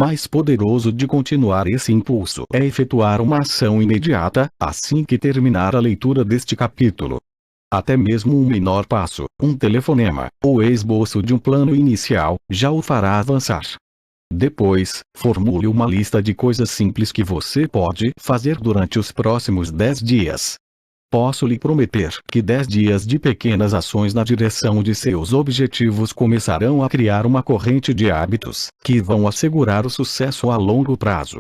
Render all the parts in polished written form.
mais poderoso de continuar esse impulso é efetuar uma ação imediata, assim que terminar a leitura deste capítulo. Até mesmo um menor passo, um telefonema, ou esboço de um plano inicial, já o fará avançar. Depois, formule uma lista de coisas simples que você pode fazer durante os próximos 10 dias. Posso lhe prometer que 10 dias de pequenas ações na direção de seus objetivos começarão a criar uma corrente de hábitos que vão assegurar o sucesso a longo prazo.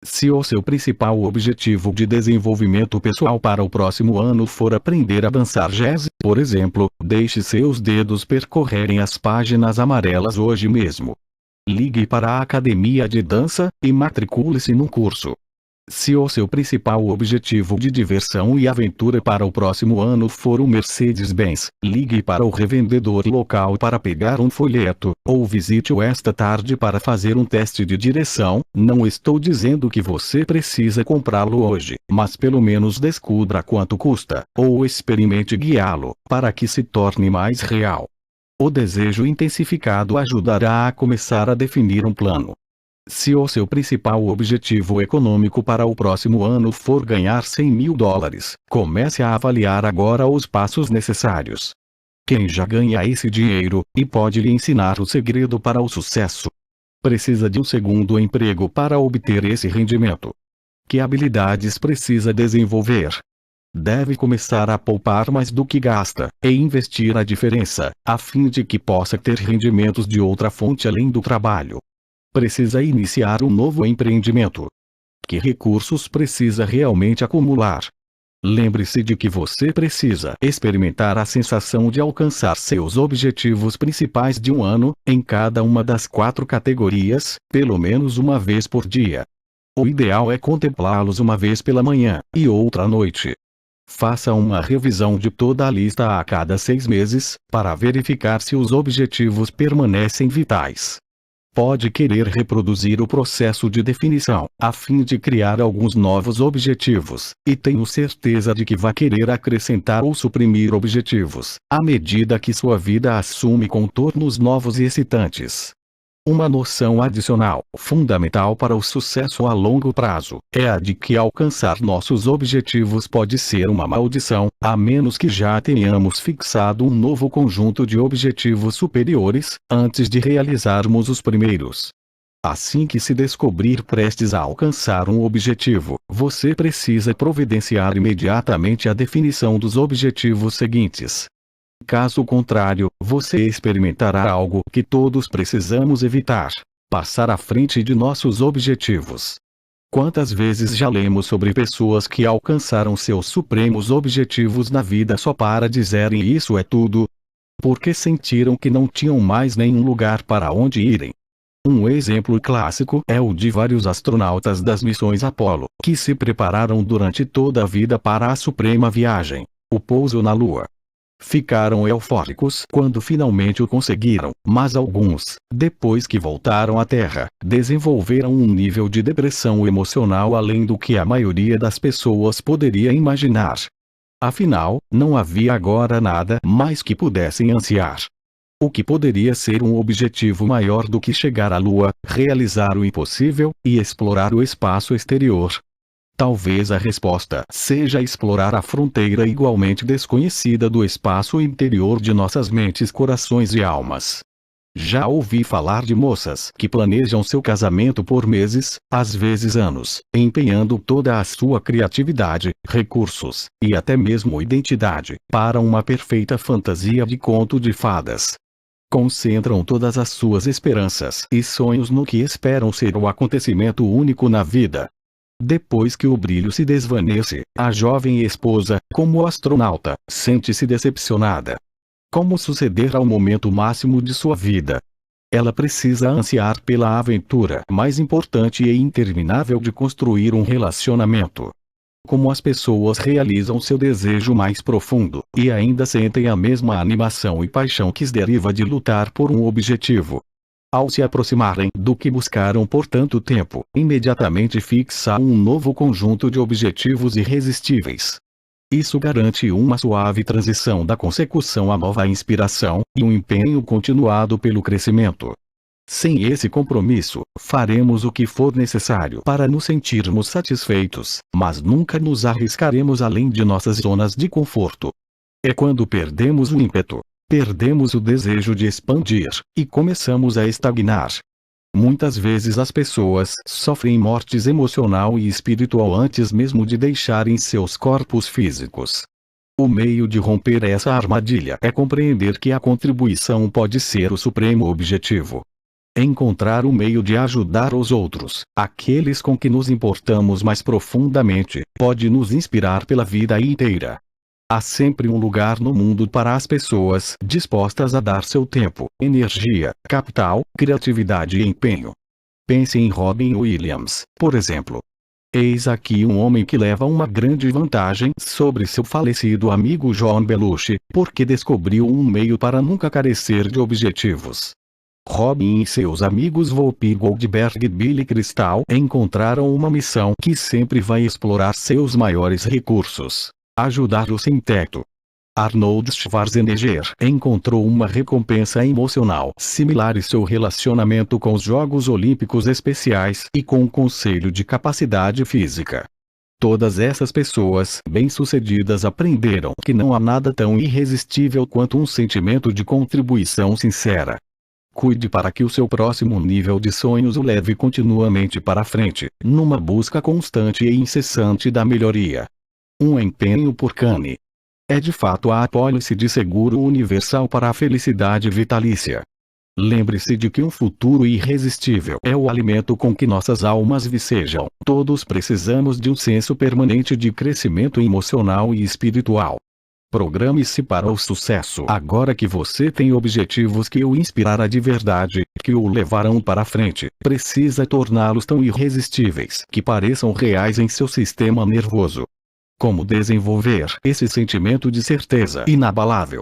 Se o seu principal objetivo de desenvolvimento pessoal para o próximo ano for aprender a dançar jazz, por exemplo, deixe seus dedos percorrerem as páginas amarelas hoje mesmo. Ligue para a academia de dança e matricule-se num curso. Se o seu principal objetivo de diversão e aventura para o próximo ano for um Mercedes-Benz, ligue para o revendedor local para pegar um folheto, ou visite-o esta tarde para fazer um teste de direção. Não estou dizendo que você precisa comprá-lo hoje, mas pelo menos descubra quanto custa, ou experimente guiá-lo, para que se torne mais real. O desejo intensificado ajudará a começar a definir um plano. Se o seu principal objetivo econômico para o próximo ano for ganhar $100.000, comece a avaliar agora os passos necessários. Quem já ganha esse dinheiro, e pode lhe ensinar o segredo para o sucesso? Precisa de um segundo emprego para obter esse rendimento. Que habilidades precisa desenvolver? Deve começar a poupar mais do que gasta, e investir a diferença, a fim de que possa ter rendimentos de outra fonte além do trabalho. Precisa iniciar um novo empreendimento. Que recursos precisa realmente acumular? Lembre-se de que você precisa experimentar a sensação de alcançar seus objetivos principais de um ano, em cada uma das 4 categorias, pelo menos uma vez por dia. O ideal é contemplá-los uma vez pela manhã, e outra à noite. Faça uma revisão de toda a lista a cada 6 meses, para verificar se os objetivos permanecem vitais. Pode querer reproduzir o processo de definição, a fim de criar alguns novos objetivos, e tenho certeza de que vai querer acrescentar ou suprimir objetivos, à medida que sua vida assume contornos novos e excitantes. Uma noção adicional, fundamental para o sucesso a longo prazo, é a de que alcançar nossos objetivos pode ser uma maldição, a menos que já tenhamos fixado um novo conjunto de objetivos superiores, antes de realizarmos os primeiros. Assim que se descobrir prestes a alcançar um objetivo, você precisa providenciar imediatamente a definição dos objetivos seguintes. Caso contrário, você experimentará algo que todos precisamos evitar: passar à frente de nossos objetivos. Quantas vezes já lemos sobre pessoas que alcançaram seus supremos objetivos na vida só para dizerem isso é tudo? Porque sentiram que não tinham mais nenhum lugar para onde irem. Um exemplo clássico é o de vários astronautas das missões Apollo, que se prepararam durante toda a vida para a suprema viagem, o pouso na Lua. Ficaram eufóricos quando finalmente o conseguiram, mas alguns, depois que voltaram à Terra, desenvolveram um nível de depressão emocional além do que a maioria das pessoas poderia imaginar. Afinal, não havia agora nada mais que pudessem ansiar. O que poderia ser um objetivo maior do que chegar à Lua, realizar o impossível, e explorar o espaço exterior? Talvez a resposta seja explorar a fronteira igualmente desconhecida do espaço interior de nossas mentes, corações e almas. Já ouvi falar de moças que planejam seu casamento por meses, às vezes anos, empenhando toda a sua criatividade, recursos, e até mesmo identidade, para uma perfeita fantasia de conto de fadas. Concentram todas as suas esperanças e sonhos no que esperam ser o acontecimento único na vida. Depois que o brilho se desvanece, a jovem esposa, como astronauta, sente-se decepcionada. Como suceder ao momento máximo de sua vida? Ela precisa ansiar pela aventura mais importante e interminável de construir um relacionamento. Como as pessoas realizam seu desejo mais profundo, e ainda sentem a mesma animação e paixão que deriva de lutar por um objetivo. Ao se aproximarem do que buscaram por tanto tempo, imediatamente fixam um novo conjunto de objetivos irresistíveis. Isso garante uma suave transição da consecução à nova inspiração, e um empenho continuado pelo crescimento. Sem esse compromisso, faremos o que for necessário para nos sentirmos satisfeitos, mas nunca nos arriscaremos além de nossas zonas de conforto. É quando perdemos o ímpeto, perdemos o desejo de expandir, e começamos a estagnar. Muitas vezes as pessoas sofrem mortes emocional e espiritual antes mesmo de deixarem seus corpos físicos. O meio de romper essa armadilha é compreender que a contribuição pode ser o supremo objetivo. Encontrar o meio de ajudar os outros, aqueles com que nos importamos mais profundamente, pode nos inspirar pela vida inteira. Há sempre um lugar no mundo para as pessoas dispostas a dar seu tempo, energia, capital, criatividade e empenho. Pense em Robin Williams, por exemplo. Eis aqui um homem que leva uma grande vantagem sobre seu falecido amigo John Belushi, porque descobriu um meio para nunca carecer de objetivos. Robin e seus amigos Whoopi Goldberg e Billy Crystal encontraram uma missão que sempre vai explorar seus maiores recursos: ajudar o sem-teto. Arnold Schwarzenegger encontrou uma recompensa emocional similar em seu relacionamento com os Jogos Olímpicos Especiais e com o Conselho de Capacidade Física. Todas essas pessoas bem-sucedidas aprenderam que não há nada tão irresistível quanto um sentimento de contribuição sincera. Cuide para que o seu próximo nível de sonhos o leve continuamente para frente, numa busca constante e incessante da melhoria. Um empenho por Kanye. É de fato a apólice de seguro universal para a felicidade vitalícia. Lembre-se de que um futuro irresistível é o alimento com que nossas almas vicejam. Todos precisamos de um senso permanente de crescimento emocional e espiritual. Programe-se para o sucesso agora que você tem objetivos que o inspirará de verdade, que o levarão para frente. Precisa torná-los tão irresistíveis que pareçam reais em seu sistema nervoso. Como desenvolver esse sentimento de certeza inabalável?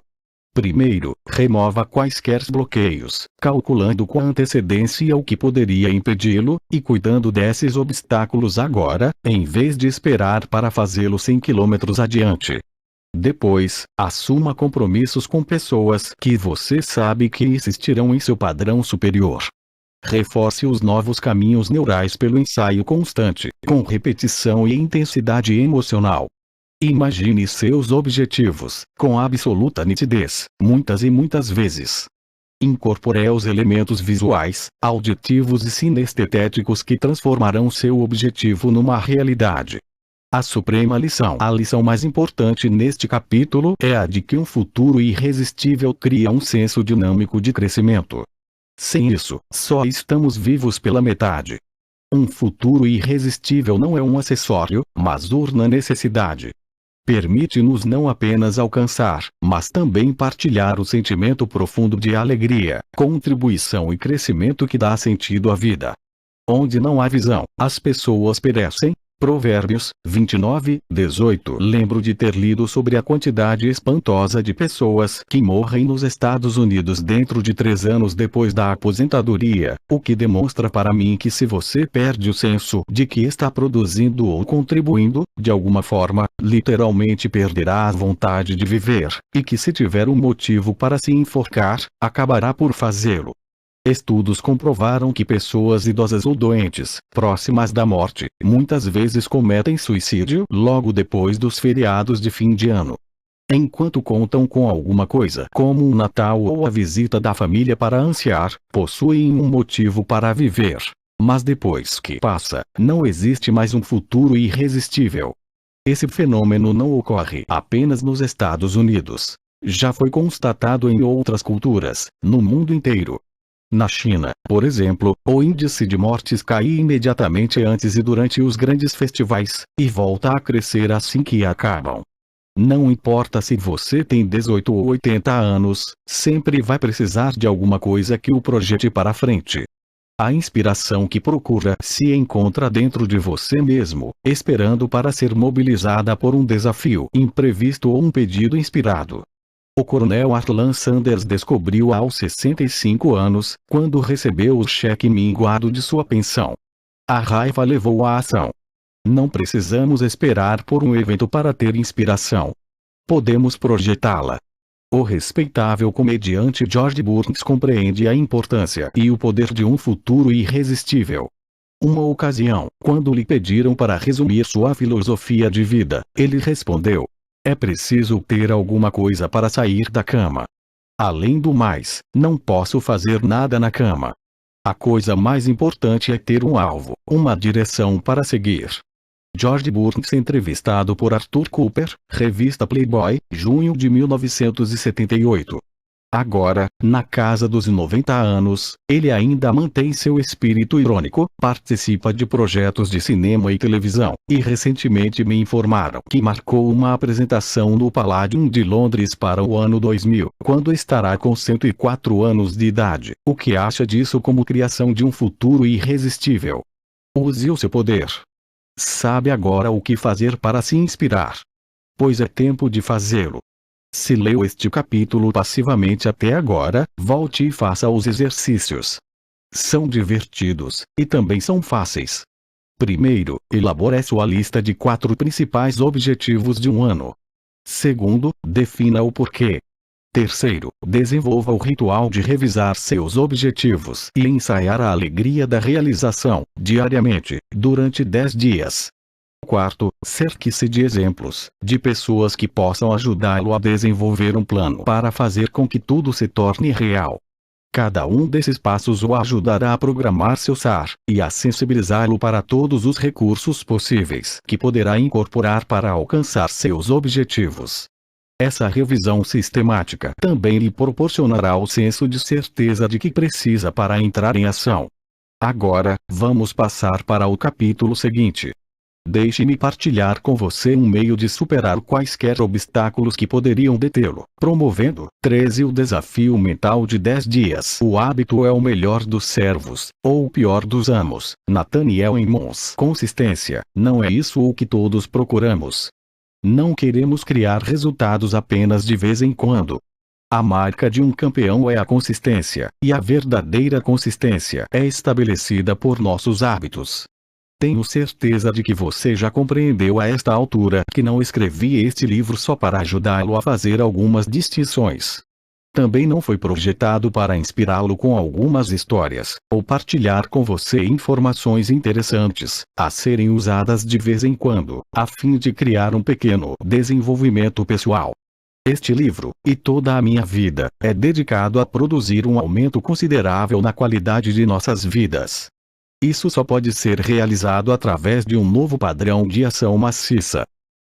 Primeiro, remova quaisquer bloqueios, calculando com antecedência o que poderia impedi-lo, e cuidando desses obstáculos agora, em vez de esperar para fazê-lo 100 km adiante. Depois, assuma compromissos com pessoas que você sabe que insistirão em seu padrão superior. Reforce os novos caminhos neurais pelo ensaio constante, com repetição e intensidade emocional. Imagine seus objetivos, com absoluta nitidez, muitas e muitas vezes. Incorpore os elementos visuais, auditivos e sinestetéticos que transformarão seu objetivo numa realidade. A suprema lição, a lição mais importante neste capítulo, é a de que um futuro irresistível cria um senso dinâmico de crescimento. Sem isso, só estamos vivos pela metade. Um futuro irresistível não é um acessório, mas urna necessidade. Permite-nos não apenas alcançar, mas também partilhar o sentimento profundo de alegria, contribuição e crescimento que dá sentido à vida. Onde não há visão, as pessoas perecem. Provérbios 29:18. Lembro de ter lido sobre a quantidade espantosa de pessoas que morrem nos Estados Unidos dentro de 3 anos depois da aposentadoria, o que demonstra para mim que se você perde o senso de que está produzindo ou contribuindo, de alguma forma, literalmente perderá a vontade de viver, e que se tiver um motivo para se enforcar, acabará por fazê-lo. Estudos comprovaram que pessoas idosas ou doentes, próximas da morte, muitas vezes cometem suicídio logo depois dos feriados de fim de ano. Enquanto contam com alguma coisa como um Natal ou a visita da família para ansiar, possuem um motivo para viver. Mas depois que passa, não existe mais um futuro irresistível. Esse fenômeno não ocorre apenas nos Estados Unidos. Já foi constatado em outras culturas, no mundo inteiro. Na China, por exemplo, o índice de mortes cai imediatamente antes e durante os grandes festivais, e volta a crescer assim que acabam. Não importa se você tem 18 ou 80 anos, sempre vai precisar de alguma coisa que o projete para frente. A inspiração que procura se encontra dentro de você mesmo, esperando para ser mobilizada por um desafio imprevisto ou um pedido inspirado. O coronel Arlan Sanders descobriu aos 65 anos, quando recebeu o cheque minguado de sua pensão. A raiva levou à ação. Não precisamos esperar por um evento para ter inspiração. Podemos projetá-la. O respeitável comediante George Burns compreende a importância e o poder de um futuro irresistível. Uma ocasião, quando lhe pediram para resumir sua filosofia de vida, ele respondeu: é preciso ter alguma coisa para sair da cama. Além do mais, não posso fazer nada na cama. A coisa mais importante é ter um alvo, uma direção para seguir. George Burns, entrevistado por Arthur Cooper, revista Playboy, junho de 1978. Agora, na casa dos 90 anos, ele ainda mantém seu espírito irônico, participa de projetos de cinema e televisão, e recentemente me informaram que marcou uma apresentação no Palladium de Londres para o ano 2000, quando estará com 104 anos de idade. O que acha disso como criação de um futuro irresistível? Use o seu poder. Sabe agora o que fazer para se inspirar. Pois é tempo de fazê-lo. Se leu este capítulo passivamente até agora, volte e faça os exercícios. São divertidos, e também são fáceis. Primeiro, elabore sua lista de 4 principais objetivos de um ano. Segundo, defina o porquê. Terceiro, desenvolva o ritual de revisar seus objetivos e ensaiar a alegria da realização, diariamente, durante 10 dias. Quarto, cerque-se de exemplos, de pessoas que possam ajudá-lo a desenvolver um plano para fazer com que tudo se torne real. Cada um desses passos o ajudará a programar seu SAR, e a sensibilizá-lo para todos os recursos possíveis que poderá incorporar para alcançar seus objetivos. Essa revisão sistemática também lhe proporcionará o senso de certeza de que precisa para entrar em ação. Agora, vamos passar para o capítulo seguinte. Deixe-me partilhar com você um meio de superar quaisquer obstáculos que poderiam detê-lo, promovendo 13 o desafio mental de 10 dias. O hábito é o melhor dos servos, ou o pior dos amos. Nathaniel Emmons. Consistência, não é isso o que todos procuramos? Não queremos criar resultados apenas de vez em quando. A marca de um campeão é a consistência, e a verdadeira consistência é estabelecida por nossos hábitos. Tenho certeza de que você já compreendeu a esta altura que não escrevi este livro só para ajudá-lo a fazer algumas distinções. Também não foi projetado para inspirá-lo com algumas histórias, ou partilhar com você informações interessantes, a serem usadas de vez em quando, a fim de criar um pequeno desenvolvimento pessoal. Este livro, e toda a minha vida, é dedicado a produzir um aumento considerável na qualidade de nossas vidas. Isso só pode ser realizado através de um novo padrão de ação maciça.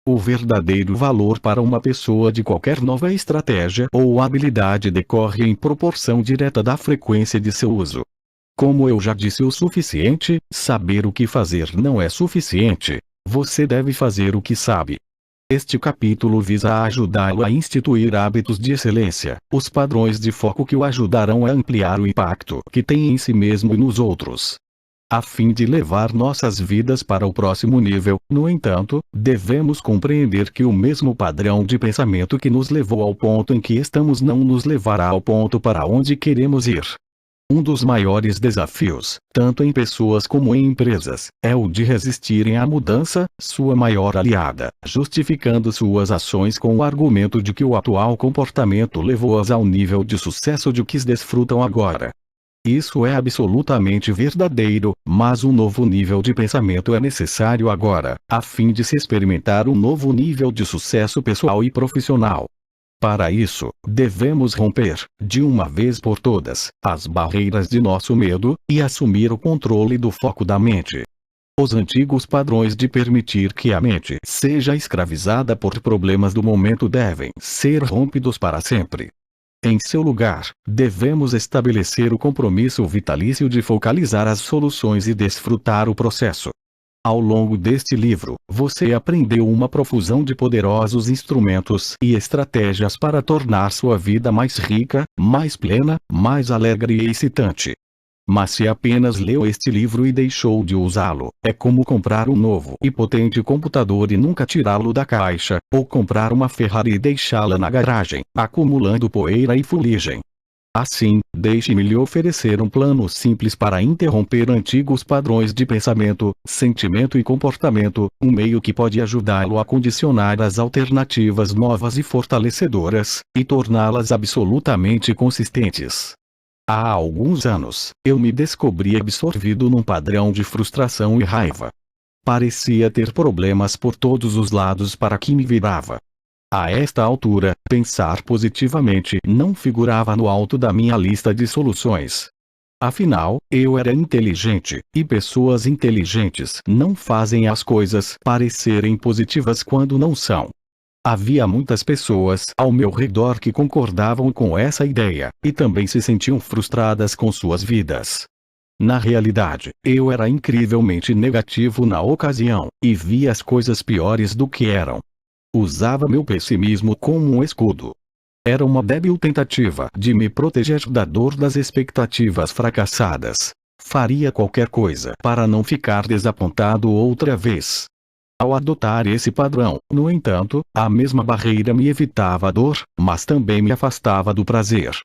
O verdadeiro valor para uma pessoa de qualquer nova estratégia ou habilidade decorre em proporção direta da frequência de seu uso. Como eu já disse o suficiente, saber o que fazer não é suficiente. Você deve fazer o que sabe. Este capítulo visa ajudá-lo a instituir hábitos de excelência, os padrões de foco que o ajudarão a ampliar o impacto que tem em si mesmo e nos outros. A fim de levar nossas vidas para o próximo nível, no entanto, devemos compreender que o mesmo padrão de pensamento que nos levou ao ponto em que estamos não nos levará ao ponto para onde queremos ir. Um dos maiores desafios, tanto em pessoas como em empresas, é o de resistirem à mudança, sua maior aliada, justificando suas ações com o argumento de que o atual comportamento levou-as ao nível de sucesso de que desfrutam agora. Isso é absolutamente verdadeiro, mas um novo nível de pensamento é necessário agora, a fim de se experimentar um novo nível de sucesso pessoal e profissional. Para isso, devemos romper, de uma vez por todas, as barreiras de nosso medo, e assumir o controle do foco da mente. Os antigos padrões de permitir que a mente seja escravizada por problemas do momento devem ser rompidos para sempre. Em seu lugar, devemos estabelecer o compromisso vitalício de focalizar as soluções e desfrutar o processo. Ao longo deste livro, você aprendeu uma profusão de poderosos instrumentos e estratégias para tornar sua vida mais rica, mais plena, mais alegre e excitante. Mas se apenas leu este livro e deixou de usá-lo, é como comprar um novo e potente computador e nunca tirá-lo da caixa, ou comprar uma Ferrari e deixá-la na garagem, acumulando poeira e fuligem. Assim, deixe-me lhe oferecer um plano simples para interromper antigos padrões de pensamento, sentimento e comportamento, um meio que pode ajudá-lo a condicionar as alternativas novas e fortalecedoras, e torná-las absolutamente consistentes. Há alguns anos, eu me descobri absorvido num padrão de frustração e raiva. Parecia ter problemas por todos os lados para que me virava. A esta altura, pensar positivamente não figurava no alto da minha lista de soluções. Afinal, eu era inteligente, e pessoas inteligentes não fazem as coisas parecerem positivas quando não são. Havia muitas pessoas ao meu redor que concordavam com essa ideia, e também se sentiam frustradas com suas vidas. Na realidade, eu era incrivelmente negativo na ocasião, e via as coisas piores do que eram. Usava meu pessimismo como um escudo. Era uma débil tentativa de me proteger da dor das expectativas fracassadas. Faria qualquer coisa para não ficar desapontado outra vez. Ao adotar esse padrão, no entanto, a mesma barreira me evitava a dor, mas também me afastava do prazer.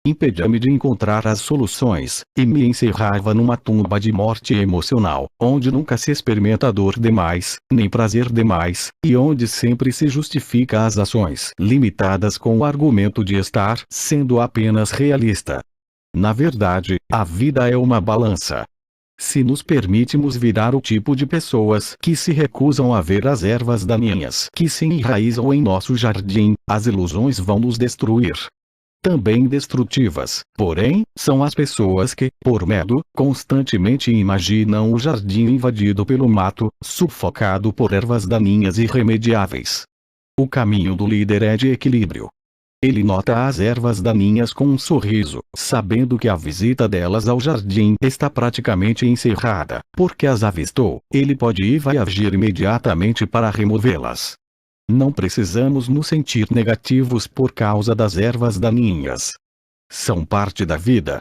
Impedia-me de encontrar as soluções, e me encerrava numa tumba de morte emocional, onde nunca se experimenta dor demais, nem prazer demais, e onde sempre se justifica as ações limitadas com o argumento de estar sendo apenas realista. Na verdade, a vida é uma balança. Se nos permitirmos virar o tipo de pessoas que se recusam a ver as ervas daninhas que se enraizam em nosso jardim, as ilusões vão nos destruir. Também destrutivas, porém, são as pessoas que, por medo, constantemente imaginam o jardim invadido pelo mato, sufocado por ervas daninhas irremediáveis. O caminho do líder é de equilíbrio. Ele nota as ervas daninhas com um sorriso, sabendo que a visita delas ao jardim está praticamente encerrada, porque as avistou. Ele pode ir e agir imediatamente para removê-las. Não precisamos nos sentir negativos por causa das ervas daninhas. São parte da vida.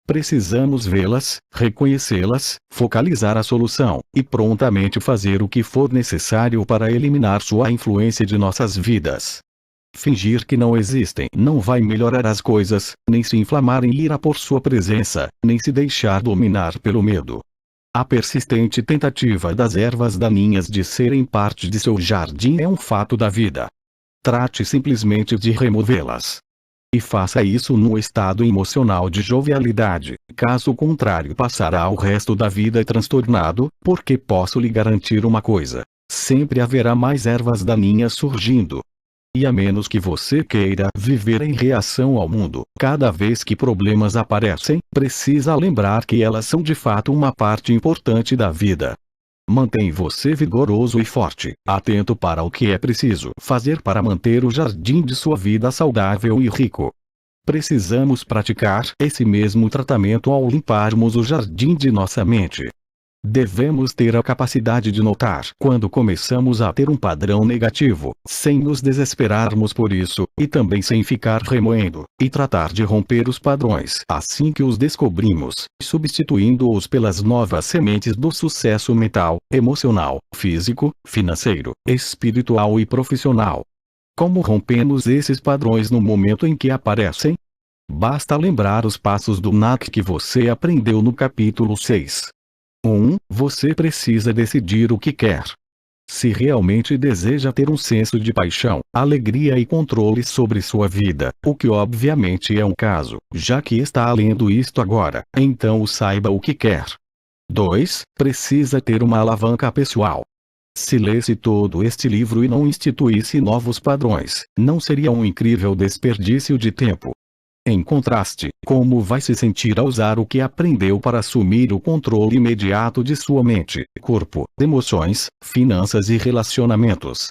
Precisamos vê-las, reconhecê-las, focalizar a solução, e prontamente fazer o que for necessário para eliminar sua influência de nossas vidas. Fingir que não existem não vai melhorar as coisas, nem se inflamar em ira por sua presença, nem se deixar dominar pelo medo. A persistente tentativa das ervas daninhas de serem parte de seu jardim é um fato da vida. Trate simplesmente de removê-las. E faça isso no estado emocional de jovialidade, caso contrário passará o resto da vida transtornado, porque posso lhe garantir uma coisa: sempre haverá mais ervas daninhas surgindo. E a menos que você queira viver em reação ao mundo, cada vez que problemas aparecem, precisa lembrar que elas são de fato uma parte importante da vida. Mantém você vigoroso e forte, atento para o que é preciso fazer para manter o jardim de sua vida saudável e rico. Precisamos praticar esse mesmo tratamento ao limparmos o jardim de nossa mente. Devemos ter a capacidade de notar quando começamos a ter um padrão negativo, sem nos desesperarmos por isso, e também sem ficar remoendo, e tratar de romper os padrões assim que os descobrimos, substituindo-os pelas novas sementes do sucesso mental, emocional, físico, financeiro, espiritual e profissional. Como rompemos esses padrões no momento em que aparecem? Basta lembrar os passos do NAC que você aprendeu no capítulo 6. 1. Você precisa decidir o que quer. Se realmente deseja ter um senso de paixão, alegria e controle sobre sua vida, o que obviamente é um caso, já que está lendo isto agora, então saiba o que quer. 2. Precisa ter uma alavanca pessoal. Se lesse todo este livro e não instituísse novos padrões, não seria um incrível desperdício de tempo? Em contraste, como vai se sentir ao usar o que aprendeu para assumir o controle imediato de sua mente, corpo, emoções, finanças e relacionamentos?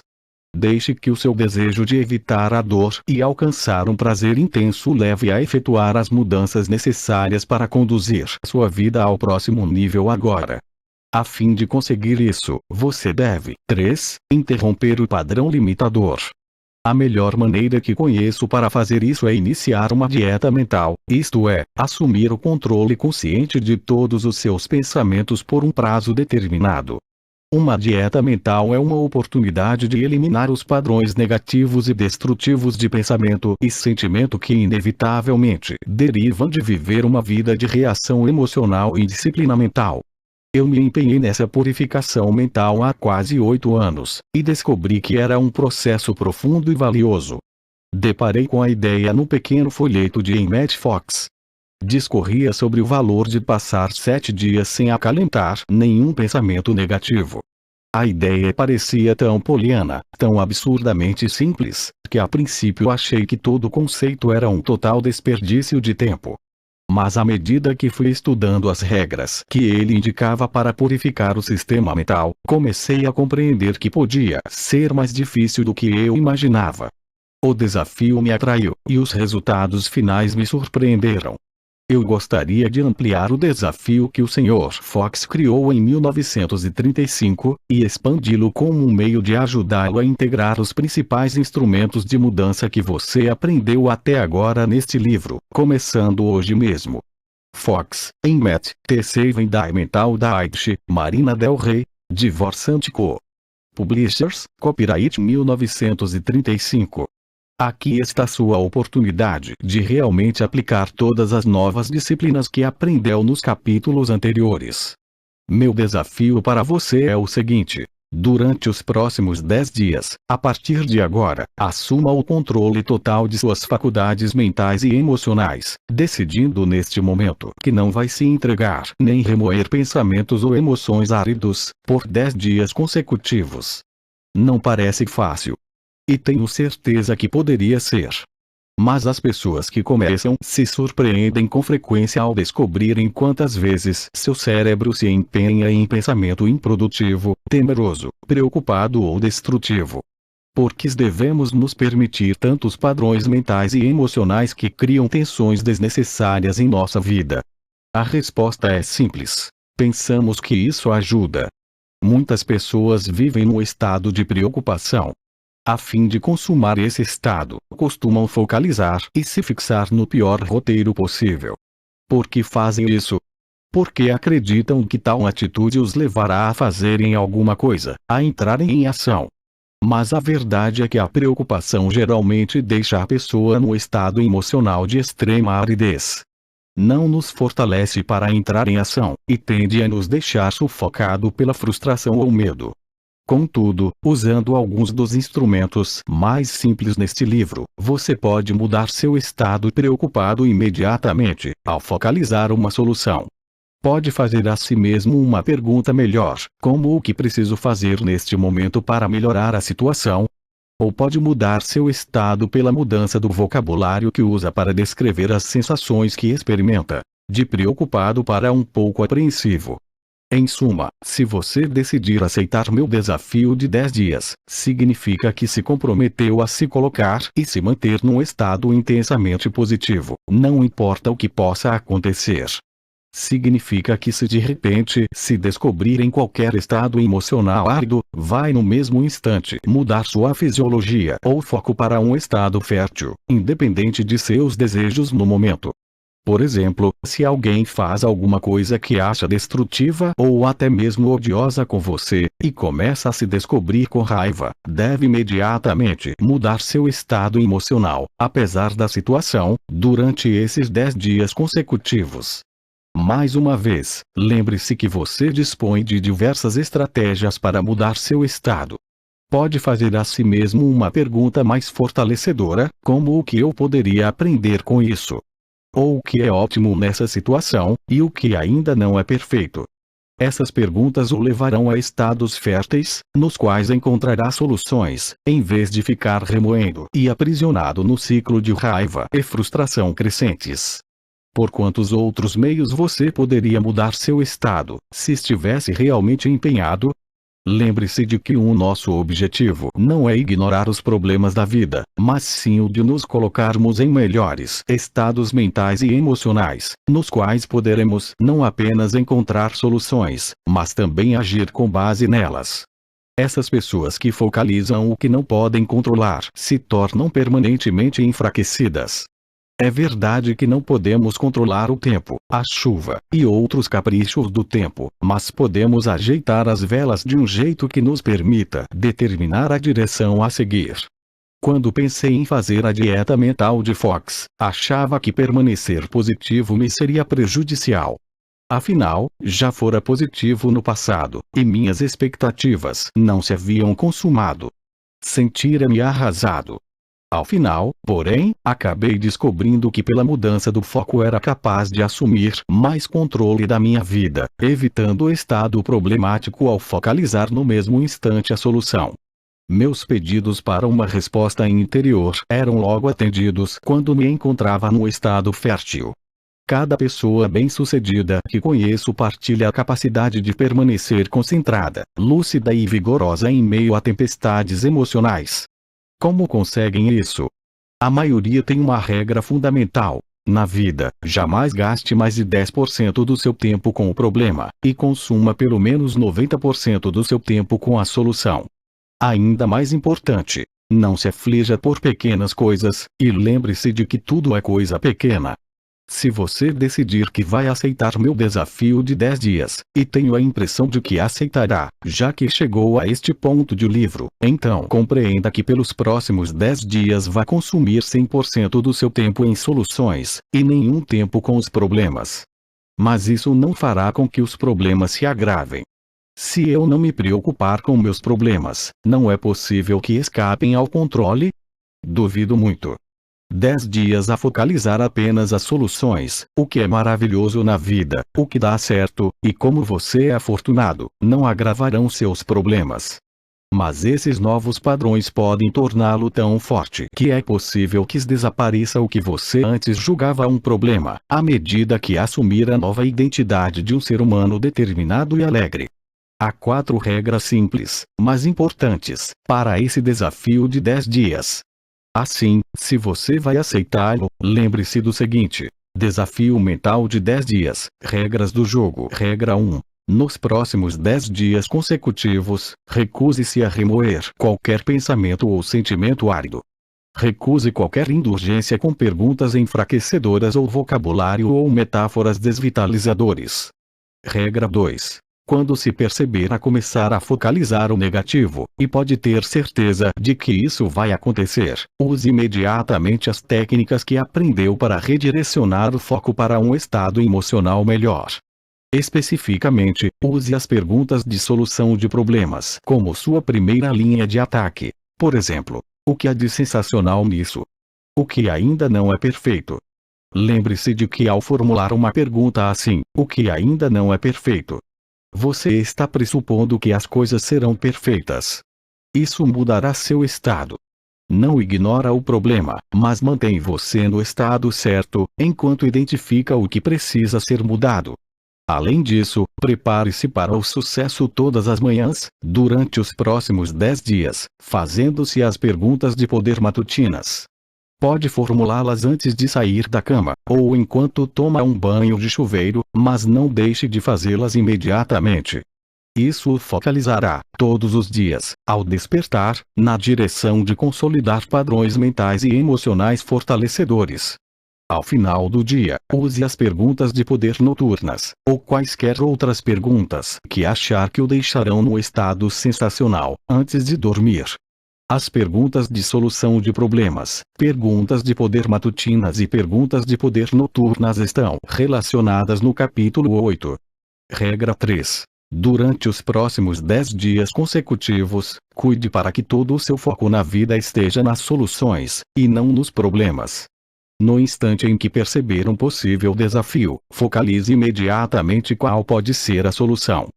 Deixe que o seu desejo de evitar a dor e alcançar um prazer intenso leve a efetuar as mudanças necessárias para conduzir sua vida ao próximo nível agora. A fim de conseguir isso, você deve 3. Interromper o padrão limitador. A melhor maneira que conheço para fazer isso é iniciar uma dieta mental, isto é, assumir o controle consciente de todos os seus pensamentos por um prazo determinado. Uma dieta mental é uma oportunidade de eliminar os padrões negativos e destrutivos de pensamento e sentimento que inevitavelmente derivam de viver uma vida de reação emocional e disciplina mental. Eu me empenhei nessa purificação mental há quase 8 anos, e descobri que era um processo profundo e valioso. Deparei com a ideia no pequeno folheto de Emmett Fox. Discorria sobre o valor de passar 7 dias sem acalentar nenhum pensamento negativo. A ideia parecia tão poliana, tão absurdamente simples, que a princípio achei que todo o conceito era um total desperdício de tempo. Mas à medida que fui estudando as regras que ele indicava para purificar o sistema mental, comecei a compreender que podia ser mais difícil do que eu imaginava. O desafio me atraiu, e os resultados finais me surpreenderam. Eu gostaria de ampliar o desafio que o Sr. Fox criou em 1935, e expandi-lo como um meio de ajudá-lo a integrar os principais instrumentos de mudança que você aprendeu até agora neste livro, começando hoje mesmo. Fox, Emmett, The Seven Die Mental Diet, Marina Del Rey, Divorce & Co. Publishers, Copyright 1935. Aqui está sua oportunidade de realmente aplicar todas as novas disciplinas que aprendeu nos capítulos anteriores. Meu desafio para você é o seguinte: durante os próximos 10 dias, a partir de agora, assuma o controle total de suas faculdades mentais e emocionais, decidindo neste momento que não vai se entregar nem remoer pensamentos ou emoções áridos, por 10 dias consecutivos. Não parece fácil. E tenho certeza que poderia ser. Mas as pessoas que começam se surpreendem com frequência ao descobrirem quantas vezes seu cérebro se empenha em pensamento improdutivo, temeroso, preocupado ou destrutivo. Por que devemos nos permitir tantos padrões mentais e emocionais que criam tensões desnecessárias em nossa vida? A resposta é simples. Pensamos que isso ajuda. Muitas pessoas vivem num estado de preocupação. A fim de consumar esse estado, costumam focalizar e se fixar no pior roteiro possível. Por que fazem isso? Porque acreditam que tal atitude os levará a fazerem alguma coisa, a entrarem em ação. Mas a verdade é que a preocupação geralmente deixa a pessoa no estado emocional de extrema aridez. Não nos fortalece para entrar em ação, e tende a nos deixar sufocado pela frustração ou medo. Contudo, usando alguns dos instrumentos mais simples neste livro, você pode mudar seu estado preocupado imediatamente, ao focalizar uma solução. Pode fazer a si mesmo uma pergunta melhor, como o que preciso fazer neste momento para melhorar a situação? Ou pode mudar seu estado pela mudança do vocabulário que usa para descrever as sensações que experimenta, de preocupado para um pouco apreensivo. Em suma, se você decidir aceitar meu desafio de 10 dias, significa que se comprometeu a se colocar e se manter num estado intensamente positivo, não importa o que possa acontecer. Significa que se de repente se descobrir em qualquer estado emocional árido, vai no mesmo instante mudar sua fisiologia ou foco para um estado fértil, independente de seus desejos no momento. Por exemplo, se alguém faz alguma coisa que acha destrutiva ou até mesmo odiosa com você, e começa a se descobrir com raiva, deve imediatamente mudar seu estado emocional, apesar da situação, durante esses 10 dias consecutivos. Mais uma vez, lembre-se que você dispõe de diversas estratégias para mudar seu estado. Pode fazer a si mesmo uma pergunta mais fortalecedora, como o que eu poderia aprender com isso? Ou o que é ótimo nessa situação, e o que ainda não é perfeito. Essas perguntas o levarão a estados férteis, nos quais encontrará soluções, em vez de ficar remoendo e aprisionado no ciclo de raiva e frustração crescentes. Por quantos outros meios você poderia mudar seu estado, se estivesse realmente empenhado? Lembre-se de que o nosso objetivo não é ignorar os problemas da vida, mas sim o de nos colocarmos em melhores estados mentais e emocionais, nos quais poderemos não apenas encontrar soluções, mas também agir com base nelas. Essas pessoas que focalizam o que não podem controlar se tornam permanentemente enfraquecidas. É verdade que não podemos controlar o tempo, a chuva, e outros caprichos do tempo, mas podemos ajeitar as velas de um jeito que nos permita determinar a direção a seguir. Quando pensei em fazer a dieta mental de Fox, achava que permanecer positivo me seria prejudicial. Afinal, já fora positivo no passado, e minhas expectativas não se haviam consumado. Sentira-me arrasado. Ao final, porém, acabei descobrindo que pela mudança do foco era capaz de assumir mais controle da minha vida, evitando o estado problemático ao focalizar no mesmo instante a solução. Meus pedidos para uma resposta interior eram logo atendidos quando me encontrava no estado fértil. Cada pessoa bem-sucedida que conheço partilha a capacidade de permanecer concentrada, lúcida e vigorosa em meio a tempestades emocionais. Como conseguem isso? A maioria tem uma regra fundamental. Na vida, jamais gaste mais de 10% do seu tempo com o problema, e consuma pelo menos 90% do seu tempo com a solução. Ainda mais importante, não se aflija por pequenas coisas, e lembre-se de que tudo é coisa pequena. Se você decidir que vai aceitar meu desafio de 10 dias, e tenho a impressão de que aceitará, já que chegou a este ponto do livro, então compreenda que pelos próximos 10 dias vai consumir 100% do seu tempo em soluções, e nenhum tempo com os problemas. Mas isso não fará com que os problemas se agravem. Se eu não me preocupar com meus problemas, não é possível que escapem ao controle? Duvido muito. 10 dias a focalizar apenas as soluções, o que é maravilhoso na vida, o que dá certo, e como você é afortunado, não agravarão seus problemas. Mas esses novos padrões podem torná-lo tão forte que é possível que desapareça o que você antes julgava um problema, à medida que assumir a nova identidade de um ser humano determinado e alegre. Há 4 regras simples, mas importantes, para esse desafio de 10 dias. Assim, se você vai aceitá-lo, lembre-se do seguinte: desafio mental de 10 dias, regras do jogo. Regra 1. Nos próximos 10 dias consecutivos, recuse-se a remoer qualquer pensamento ou sentimento árido. Recuse qualquer indulgência com perguntas enfraquecedoras ou vocabulário ou metáforas desvitalizadores. Regra 2. Quando se perceber a começar a focalizar o negativo, e pode ter certeza de que isso vai acontecer, use imediatamente as técnicas que aprendeu para redirecionar o foco para um estado emocional melhor. Especificamente, use as perguntas de solução de problemas como sua primeira linha de ataque. Por exemplo, o que há de sensacional nisso? O que ainda não é perfeito? Lembre-se de que ao formular uma pergunta assim, o que ainda não é perfeito, você está pressupondo que as coisas serão perfeitas. Isso mudará seu estado. Não ignora o problema, mas mantém você no estado certo, enquanto identifica o que precisa ser mudado. Além disso, prepare-se para o sucesso todas as manhãs, durante os próximos 10 dias, fazendo-se as perguntas de poder matutinas. Pode formulá-las antes de sair da cama, ou enquanto toma um banho de chuveiro, mas não deixe de fazê-las imediatamente. Isso o focalizará, todos os dias, ao despertar, na direção de consolidar padrões mentais e emocionais fortalecedores. Ao final do dia, use as perguntas de poder noturnas, ou quaisquer outras perguntas que achar que o deixarão no estado sensacional, antes de dormir. As perguntas de solução de problemas, perguntas de poder matutinas e perguntas de poder noturnas estão relacionadas no capítulo 8. Regra 3. Durante os próximos 10 dias consecutivos, cuide para que todo o seu foco na vida esteja nas soluções, e não nos problemas. No instante em que perceber um possível desafio, focalize imediatamente qual pode ser a solução.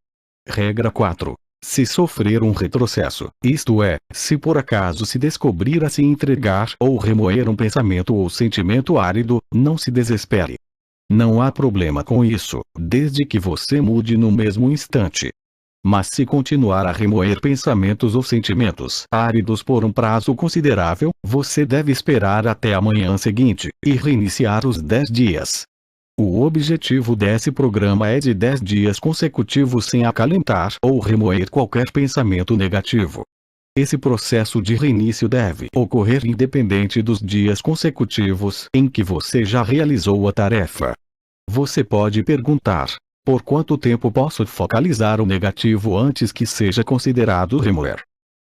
Regra 4. Se sofrer um retrocesso, isto é, se por acaso se descobrir a se entregar ou remoer um pensamento ou sentimento árido, não se desespere. Não há problema com isso, desde que você mude no mesmo instante. Mas se continuar a remoer pensamentos ou sentimentos áridos por um prazo considerável, você deve esperar até a manhã seguinte, e reiniciar os 10 dias. O objetivo desse programa é de 10 dias consecutivos sem acalentar ou remoer qualquer pensamento negativo. Esse processo de reinício deve ocorrer independente dos dias consecutivos em que você já realizou a tarefa. Você pode perguntar: por quanto tempo posso focalizar o negativo antes que seja considerado remoer?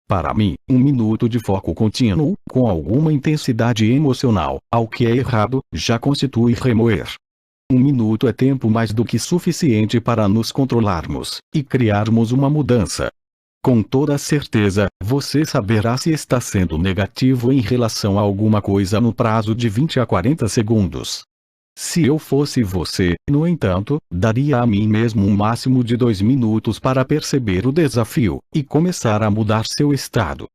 Para mim, 1 minuto de foco contínuo, com alguma intensidade emocional, ao que é errado, já constitui remoer. 1 minuto é tempo mais do que suficiente para nos controlarmos e criarmos uma mudança. Com toda certeza, você saberá se está sendo negativo em relação a alguma coisa no prazo de 20 a 40 segundos. Se eu fosse você, no entanto, daria a mim mesmo um máximo de 2 minutos para perceber o desafio e começar a mudar seu estado.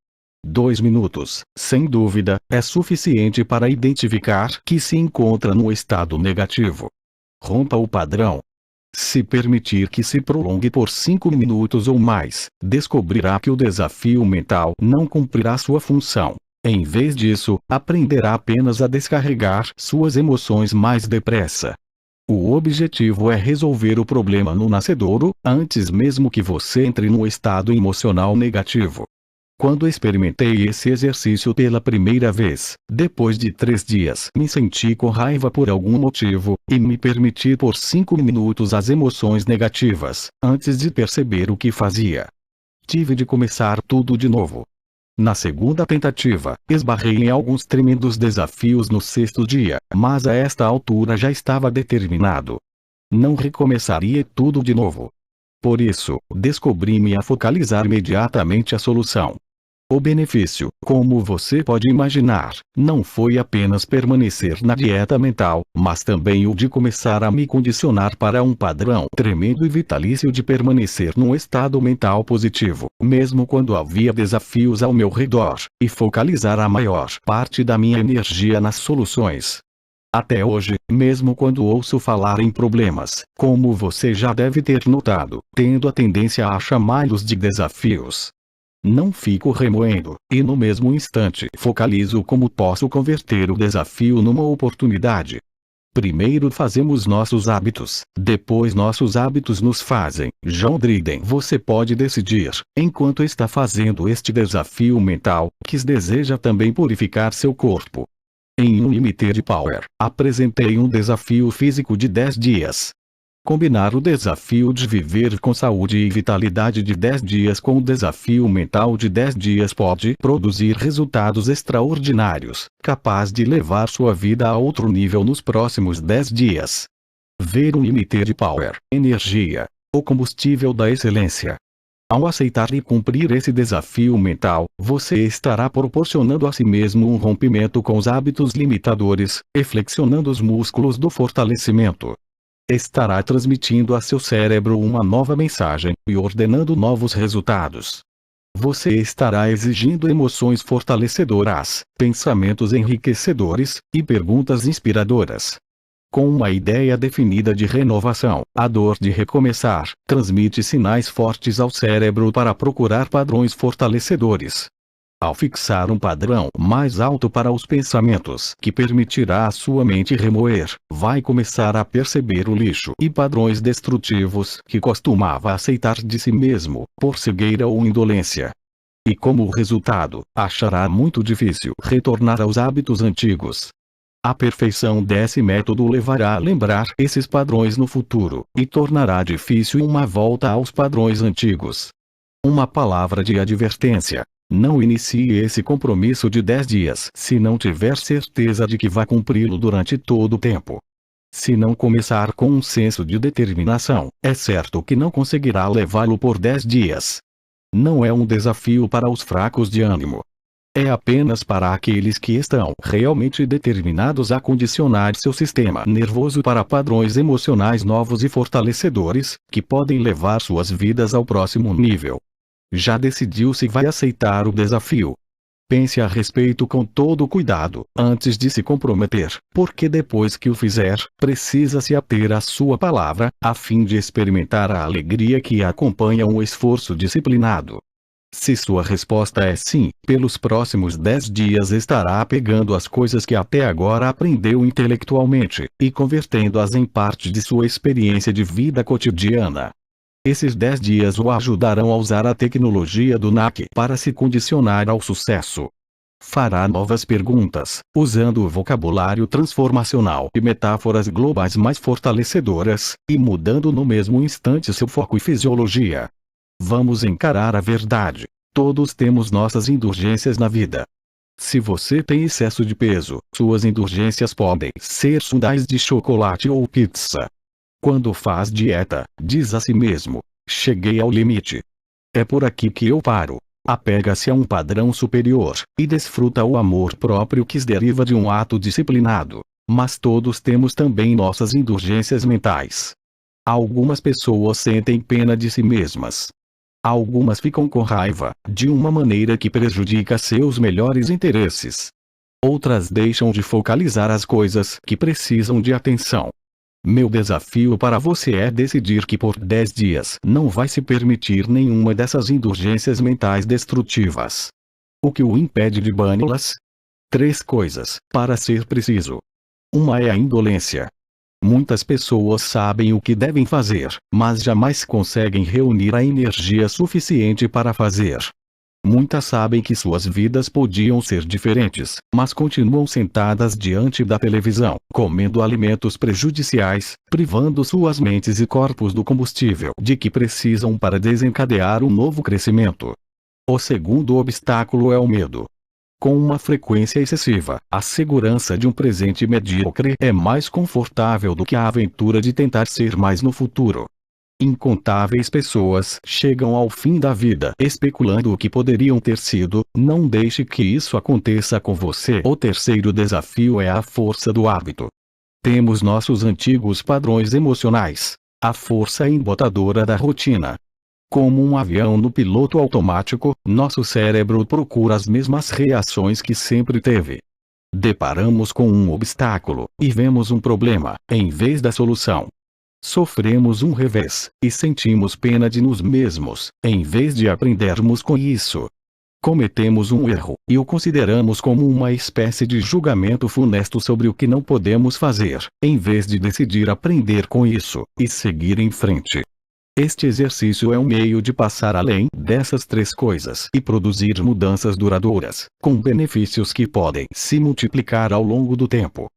2 minutos, sem dúvida, é suficiente para identificar que se encontra no estado negativo. Rompa o padrão. Se permitir que se prolongue por 5 minutos ou mais, descobrirá que o desafio mental não cumprirá sua função. Em vez disso, aprenderá apenas a descarregar suas emoções mais depressa. O objetivo é resolver o problema no nascedouro, antes mesmo que você entre no estado emocional negativo. Quando experimentei esse exercício pela primeira vez, depois de 3 dias me senti com raiva por algum motivo, e me permiti por 5 minutos as emoções negativas, antes de perceber o que fazia. Tive de começar tudo de novo. Na segunda tentativa, esbarrei em alguns tremendos desafios no 6º dia, mas a esta altura já estava determinado. Não recomeçaria tudo de novo. Por isso, descobri-me a focalizar imediatamente a solução. O benefício, como você pode imaginar, não foi apenas permanecer na dieta mental, mas também o de começar a me condicionar para um padrão tremendo e vitalício de permanecer num estado mental positivo, mesmo quando havia desafios ao meu redor, e focalizar a maior parte da minha energia nas soluções. Até hoje, mesmo quando ouço falar em problemas, como você já deve ter notado, tendo a tendência a chamá-los de desafios. Não fico remoendo, e no mesmo instante focalizo como posso converter o desafio numa oportunidade. Primeiro fazemos nossos hábitos, depois nossos hábitos nos fazem. John Dryden. Você pode decidir, enquanto está fazendo este desafio mental, que deseja também purificar seu corpo. Em Unlimited Power, apresentei um desafio físico de 10 dias. Combinar o desafio de viver com saúde e vitalidade de 10 dias com o desafio mental de 10 dias pode produzir resultados extraordinários, capaz de levar sua vida a outro nível nos próximos 10 dias. Ver Unlimited Power, energia, o combustível da excelência. Ao aceitar e cumprir esse desafio mental, você estará proporcionando a si mesmo um rompimento com os hábitos limitadores, e flexionando os músculos do fortalecimento. Estará transmitindo a seu cérebro uma nova mensagem, e ordenando novos resultados. Você estará exigindo emoções fortalecedoras, pensamentos enriquecedores, e perguntas inspiradoras. Com uma ideia definida de renovação, a dor de recomeçar, transmite sinais fortes ao cérebro para procurar padrões fortalecedores. Ao fixar um padrão mais alto para os pensamentos que permitirá à sua mente remoer, vai começar a perceber o lixo e padrões destrutivos que costumava aceitar de si mesmo, por cegueira ou indolência. E como resultado, achará muito difícil retornar aos hábitos antigos. A perfeição desse método levará a lembrar esses padrões no futuro, e tornará difícil uma volta aos padrões antigos. Uma palavra de advertência. Não inicie esse compromisso de 10 dias se não tiver certeza de que vai cumpri-lo durante todo o tempo. Se não começar com um senso de determinação, é certo que não conseguirá levá-lo por 10 dias. Não é um desafio para os fracos de ânimo. É apenas para aqueles que estão realmente determinados a condicionar seu sistema nervoso para padrões emocionais novos e fortalecedores, que podem levar suas vidas ao próximo nível. Já decidiu se vai aceitar o desafio? Pense a respeito com todo cuidado, antes de se comprometer, porque depois que o fizer, precisa se ater à sua palavra, a fim de experimentar a alegria que acompanha um esforço disciplinado. Se sua resposta é sim, pelos próximos 10 dias estará pegando as coisas que até agora aprendeu intelectualmente, e convertendo-as em parte de sua experiência de vida cotidiana. Esses 10 dias o ajudarão a usar a tecnologia do NAC para se condicionar ao sucesso. Fará novas perguntas, usando o vocabulário transformacional e metáforas globais mais fortalecedoras, e mudando no mesmo instante seu foco e fisiologia. Vamos encarar a verdade. Todos temos nossas indulgências na vida. Se você tem excesso de peso, suas indulgências podem ser sundaes de chocolate ou pizza. Quando faz dieta, diz a si mesmo: cheguei ao limite. É por aqui que eu paro. Apega-se a um padrão superior, e desfruta o amor próprio que se deriva de um ato disciplinado. Mas todos temos também nossas indulgências mentais. Algumas pessoas sentem pena de si mesmas. Algumas ficam com raiva, de uma maneira que prejudica seus melhores interesses. Outras deixam de focalizar as coisas que precisam de atenção. Meu desafio para você é decidir que por 10 dias não vai se permitir nenhuma dessas indulgências mentais destrutivas. O que o impede de bani-las? 3 coisas, para ser preciso. Uma é a indolência. Muitas pessoas sabem o que devem fazer, mas jamais conseguem reunir a energia suficiente para fazer. Muitas sabem que suas vidas podiam ser diferentes, mas continuam sentadas diante da televisão, comendo alimentos prejudiciais, privando suas mentes e corpos do combustível de que precisam para desencadear um novo crescimento. O segundo obstáculo é o medo. Com uma frequência excessiva, a segurança de um presente medíocre é mais confortável do que a aventura de tentar ser mais no futuro. Incontáveis pessoas chegam ao fim da vida especulando o que poderiam ter sido. Não deixe que isso aconteça com você. O terceiro desafio é a força do hábito. Temos nossos antigos padrões emocionais, a força embotadora da rotina. Como um avião no piloto automático, nosso cérebro procura as mesmas reações que sempre teve. Deparamos com um obstáculo, e vemos um problema, em vez da solução. Sofremos um revés, e sentimos pena de nós mesmos, em vez de aprendermos com isso. Cometemos um erro, e o consideramos como uma espécie de julgamento funesto sobre o que não podemos fazer, em vez de decidir aprender com isso, e seguir em frente. Este exercício é um meio de passar além dessas 3 coisas e produzir mudanças duradouras, com benefícios que podem se multiplicar ao longo do tempo.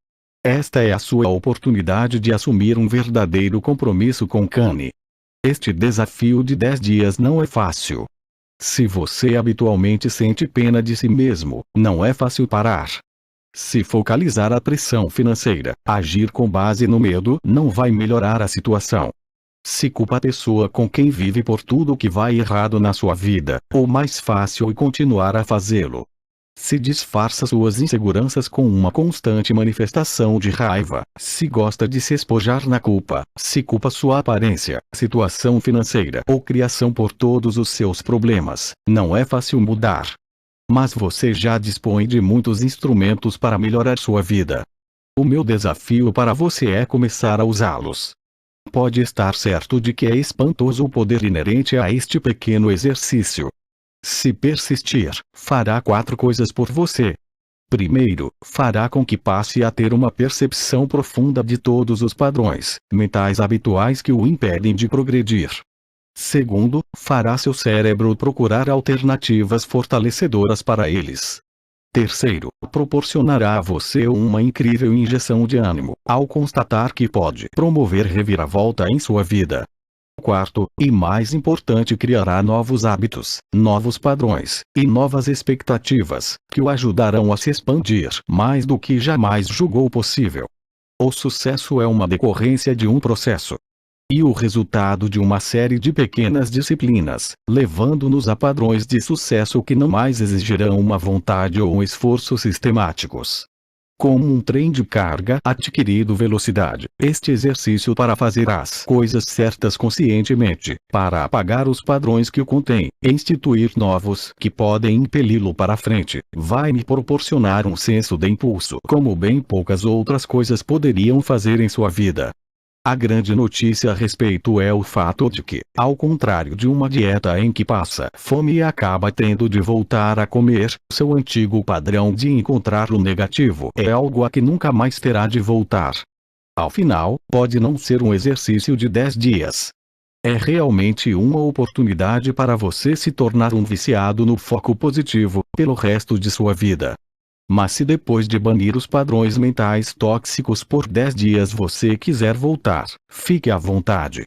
Esta é a sua oportunidade de assumir um verdadeiro compromisso com Kani. Este desafio de 10 dias não é fácil. Se você habitualmente sente pena de si mesmo, não é fácil parar. Se focalizar a pressão financeira, agir com base no medo, não vai melhorar a situação. Se culpa a pessoa com quem vive por tudo que vai errado na sua vida, o mais fácil é continuar a fazê-lo. Se disfarça suas inseguranças com uma constante manifestação de raiva, se gosta de se espojar na culpa, se culpa sua aparência, situação financeira ou criação por todos os seus problemas, não é fácil mudar. Mas você já dispõe de muitos instrumentos para melhorar sua vida. O meu desafio para você é começar a usá-los. Pode estar certo de que é espantoso o poder inerente a este pequeno exercício. Se persistir, fará 4 coisas por você. Primeiro, fará com que passe a ter uma percepção profunda de todos os padrões mentais habituais que o impedem de progredir. Segundo, fará seu cérebro procurar alternativas fortalecedoras para eles. Terceiro, proporcionará a você uma incrível injeção de ânimo, ao constatar que pode promover reviravolta em sua vida. Quarto, e mais importante, criará novos hábitos, novos padrões, e novas expectativas, que o ajudarão a se expandir mais do que jamais julgou possível. O sucesso é uma decorrência de um processo. E o resultado de uma série de pequenas disciplinas, levando-nos a padrões de sucesso que não mais exigirão uma vontade ou um esforço sistemáticos. Como um trem de carga adquirido velocidade, este exercício para fazer as coisas certas conscientemente, para apagar os padrões que o contêm, e instituir novos que podem impeli-lo para frente, vai me proporcionar um senso de impulso como bem poucas outras coisas poderiam fazer em sua vida. A grande notícia a respeito é o fato de que, ao contrário de uma dieta em que passa fome e acaba tendo de voltar a comer, seu antigo padrão de encontrar o negativo é algo a que nunca mais terá de voltar. Ao final, pode não ser um exercício de 10 dias. É realmente uma oportunidade para você se tornar um viciado no foco positivo, pelo resto de sua vida. Mas se depois de banir os padrões mentais tóxicos por 10 dias você quiser voltar, fique à vontade.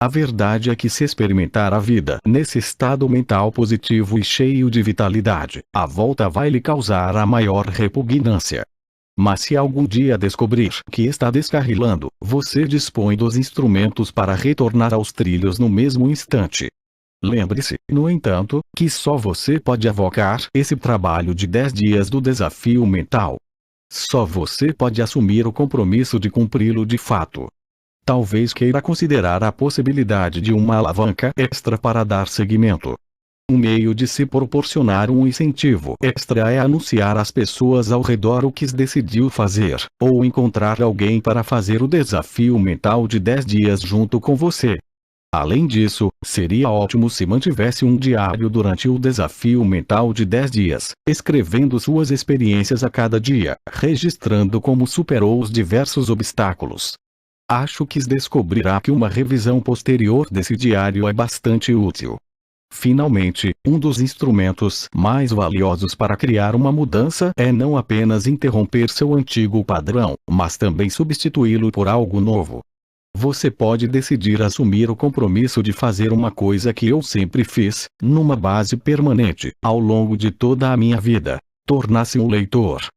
A verdade é que se experimentar a vida nesse estado mental positivo e cheio de vitalidade, a volta vai lhe causar a maior repugnância. Mas se algum dia descobrir que está descarrilando, você dispõe dos instrumentos para retornar aos trilhos no mesmo instante. Lembre-se, no entanto, que só você pode avocar esse trabalho de 10 dias do desafio mental. Só você pode assumir o compromisso de cumpri-lo de fato. Talvez queira considerar a possibilidade de uma alavanca extra para dar seguimento. Um meio de se proporcionar um incentivo extra é anunciar às pessoas ao redor o que decidiu fazer, ou encontrar alguém para fazer o desafio mental de 10 dias junto com você. Além disso, seria ótimo se mantivesse um diário durante o desafio mental de 10 dias, escrevendo suas experiências a cada dia, registrando como superou os diversos obstáculos. Acho que descobrirá que uma revisão posterior desse diário é bastante útil. Finalmente, um dos instrumentos mais valiosos para criar uma mudança é não apenas interromper seu antigo padrão, mas também substituí-lo por algo novo. Você pode decidir assumir o compromisso de fazer uma coisa que eu sempre fiz, numa base permanente, ao longo de toda a minha vida: tornar-se um leitor.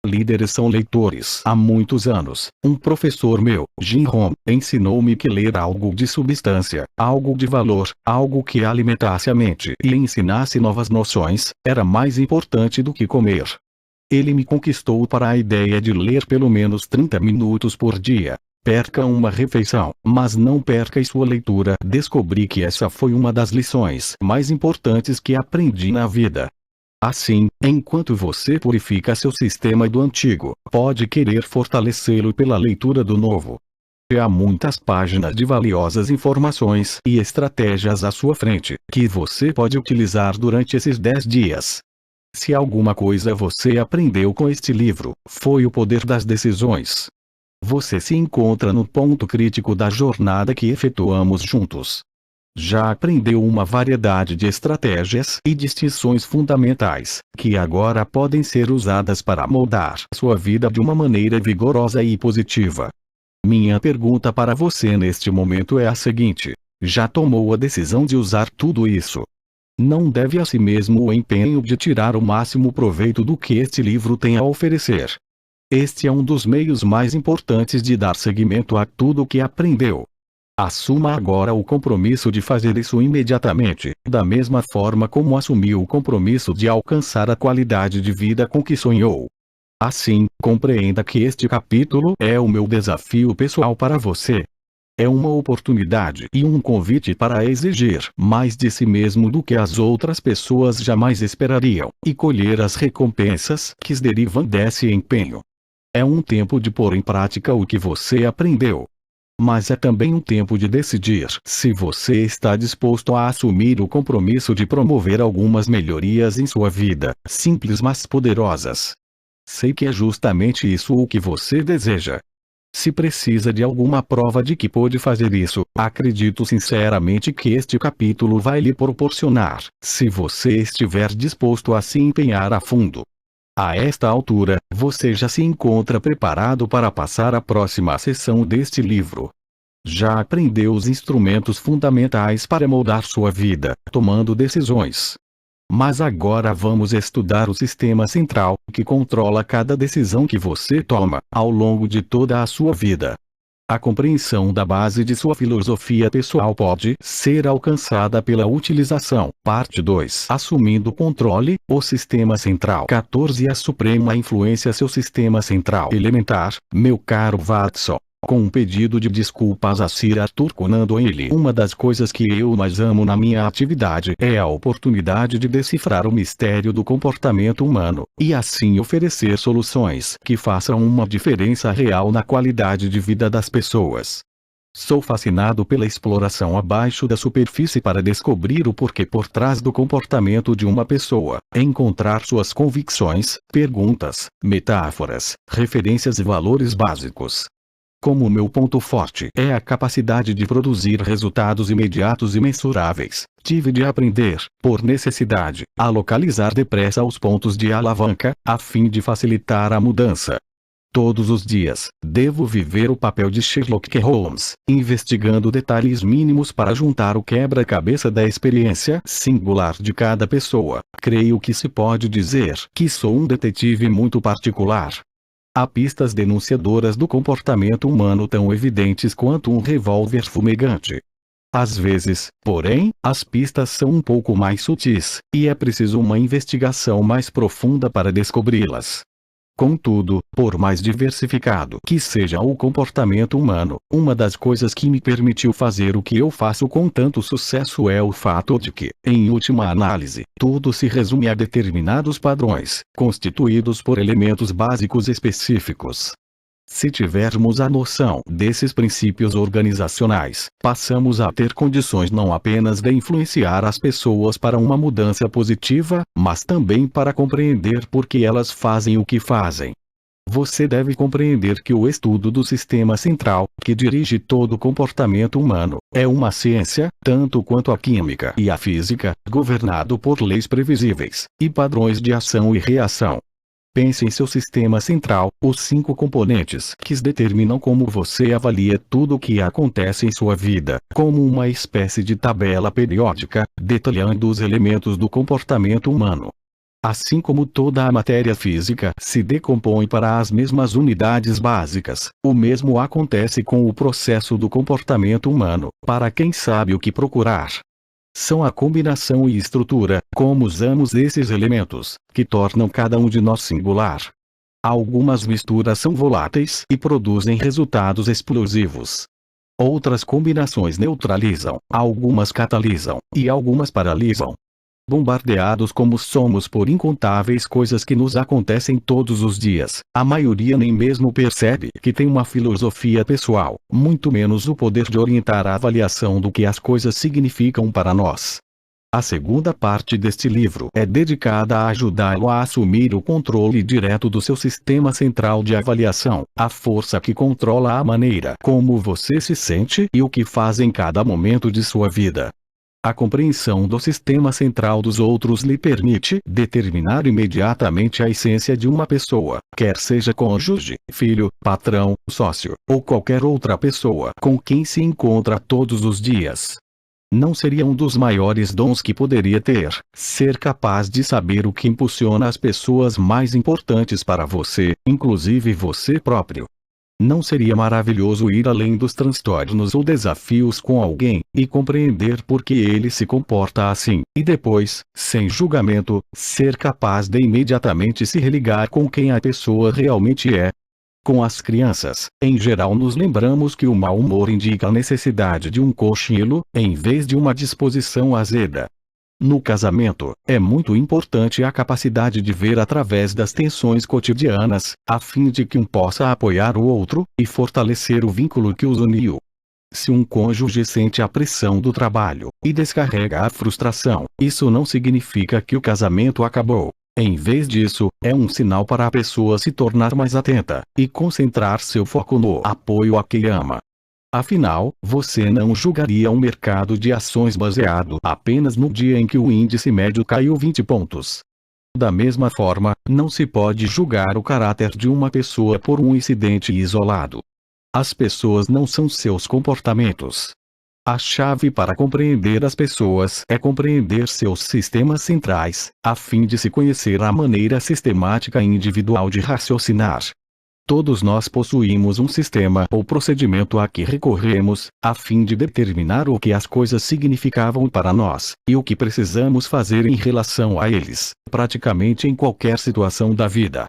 Líderes são leitores. Há muitos anos, um professor meu, Jim Rohn, ensinou-me que ler algo de substância, algo de valor, algo que alimentasse a mente e ensinasse novas noções, era mais importante do que comer. Ele me conquistou para a ideia de ler pelo menos 30 minutos por dia. Perca uma refeição, mas não perca sua leitura. Descobri que essa foi uma das lições mais importantes que aprendi na vida. Assim, enquanto você purifica seu sistema do antigo, pode querer fortalecê-lo pela leitura do novo. Há muitas páginas de valiosas informações e estratégias à sua frente, que você pode utilizar durante esses 10 dias. Se alguma coisa você aprendeu com este livro, foi o poder das decisões. Você se encontra no ponto crítico da jornada que efetuamos juntos. Já aprendeu uma variedade de estratégias e distinções fundamentais, que agora podem ser usadas para moldar sua vida de uma maneira vigorosa e positiva. Minha pergunta para você neste momento é a seguinte: já tomou a decisão de usar tudo isso? Não deve a si mesmo o empenho de tirar o máximo proveito do que este livro tem a oferecer. Este é um dos meios mais importantes de dar seguimento a tudo o que aprendeu. Assuma agora o compromisso de fazer isso imediatamente, da mesma forma como assumiu o compromisso de alcançar a qualidade de vida com que sonhou. Assim, compreenda que este capítulo é o meu desafio pessoal para você. É uma oportunidade e um convite para exigir mais de si mesmo do que as outras pessoas jamais esperariam, e colher as recompensas que derivam desse empenho. É um tempo de pôr em prática o que você aprendeu. Mas é também um tempo de decidir se você está disposto a assumir o compromisso de promover algumas melhorias em sua vida, simples mas poderosas. Sei que é justamente isso o que você deseja. Se precisa de alguma prova de que pode fazer isso, acredito sinceramente que este capítulo vai lhe proporcionar, se você estiver disposto a se empenhar a fundo. A esta altura, você já se encontra preparado para passar a próxima sessão deste livro. Já aprendeu os instrumentos fundamentais para moldar sua vida, tomando decisões. Mas agora vamos estudar o sistema central, que controla cada decisão que você toma, ao longo de toda a sua vida. A compreensão da base de sua filosofia pessoal pode ser alcançada pela utilização. Parte 2. Assumindo o controle, o sistema central. 14. A suprema influência. Seu sistema central elementar, meu caro Watson. Com um pedido de desculpas a Sir Arthur Conan Doyle. Uma das coisas que eu mais amo na minha atividade é a oportunidade de decifrar o mistério do comportamento humano, e assim oferecer soluções que façam uma diferença real na qualidade de vida das pessoas. Sou fascinado pela exploração abaixo da superfície para descobrir o porquê por trás do comportamento de uma pessoa, encontrar suas convicções, perguntas, metáforas, referências e valores básicos. Como meu ponto forte é a capacidade de produzir resultados imediatos e mensuráveis, tive de aprender, por necessidade, a localizar depressa os pontos de alavanca, a fim de facilitar a mudança. Todos os dias, devo viver o papel de Sherlock Holmes, investigando detalhes mínimos para juntar o quebra-cabeça da experiência singular de cada pessoa. Creio que se pode dizer que sou um detetive muito particular. Há pistas denunciadoras do comportamento humano tão evidentes quanto um revólver fumegante. Às vezes, porém, as pistas são um pouco mais sutis, e é preciso uma investigação mais profunda para descobri-las. Contudo, por mais diversificado que seja o comportamento humano, uma das coisas que me permitiu fazer o que eu faço com tanto sucesso é o fato de que, em última análise, tudo se resume a determinados padrões, constituídos por elementos básicos específicos. Se tivermos a noção desses princípios organizacionais, passamos a ter condições não apenas de influenciar as pessoas para uma mudança positiva, mas também para compreender por que elas fazem o que fazem. Você deve compreender que o estudo do sistema central, que dirige todo o comportamento humano, é uma ciência, tanto quanto a química e a física, governado por leis previsíveis, e padrões de ação e reação. Pense em seu sistema central, os 5 componentes que determinam como você avalia tudo o que acontece em sua vida, como uma espécie de tabela periódica, detalhando os elementos do comportamento humano. Assim como toda a matéria física se decompõe para as mesmas unidades básicas, o mesmo acontece com o processo do comportamento humano, para quem sabe o que procurar. São a combinação e estrutura, como usamos esses elementos, que tornam cada um de nós singular. Algumas misturas são voláteis e produzem resultados explosivos. Outras combinações neutralizam, algumas catalisam, e algumas paralisam. Bombardeados como somos por incontáveis coisas que nos acontecem todos os dias, a maioria nem mesmo percebe que tem uma filosofia pessoal, muito menos o poder de orientar a avaliação do que as coisas significam para nós. A segunda parte deste livro é dedicada a ajudá-lo a assumir o controle direto do seu sistema central de avaliação, a força que controla a maneira como você se sente e o que faz em cada momento de sua vida. A compreensão do sistema central dos outros lhe permite determinar imediatamente a essência de uma pessoa, quer seja cônjuge, filho, patrão, sócio, ou qualquer outra pessoa com quem se encontra todos os dias. Não seria um dos maiores dons que poderia ter, ser capaz de saber o que impulsiona as pessoas mais importantes para você, inclusive você próprio? Não seria maravilhoso ir além dos transtornos ou desafios com alguém, e compreender por que ele se comporta assim, e depois, sem julgamento, ser capaz de imediatamente se religar com quem a pessoa realmente é? Com as crianças, em geral nos lembramos que o mau humor indica a necessidade de um cochilo, em vez de uma disposição azeda. No casamento, é muito importante a capacidade de ver através das tensões cotidianas, a fim de que um possa apoiar o outro, e fortalecer o vínculo que os uniu. Se um cônjuge sente a pressão do trabalho, e descarrega a frustração, isso não significa que o casamento acabou. Em vez disso, é um sinal para a pessoa se tornar mais atenta, e concentrar seu foco no apoio a quem ama. Afinal, você não julgaria um mercado de ações baseado apenas no dia em que o índice médio caiu 20 pontos. Da mesma forma, não se pode julgar o caráter de uma pessoa por um incidente isolado. As pessoas não são seus comportamentos. A chave para compreender as pessoas é compreender seus sistemas centrais, a fim de se conhecer a maneira sistemática e individual de raciocinar. Todos nós possuímos um sistema ou procedimento a que recorremos, a fim de determinar o que as coisas significavam para nós, e o que precisamos fazer em relação a eles, praticamente em qualquer situação da vida.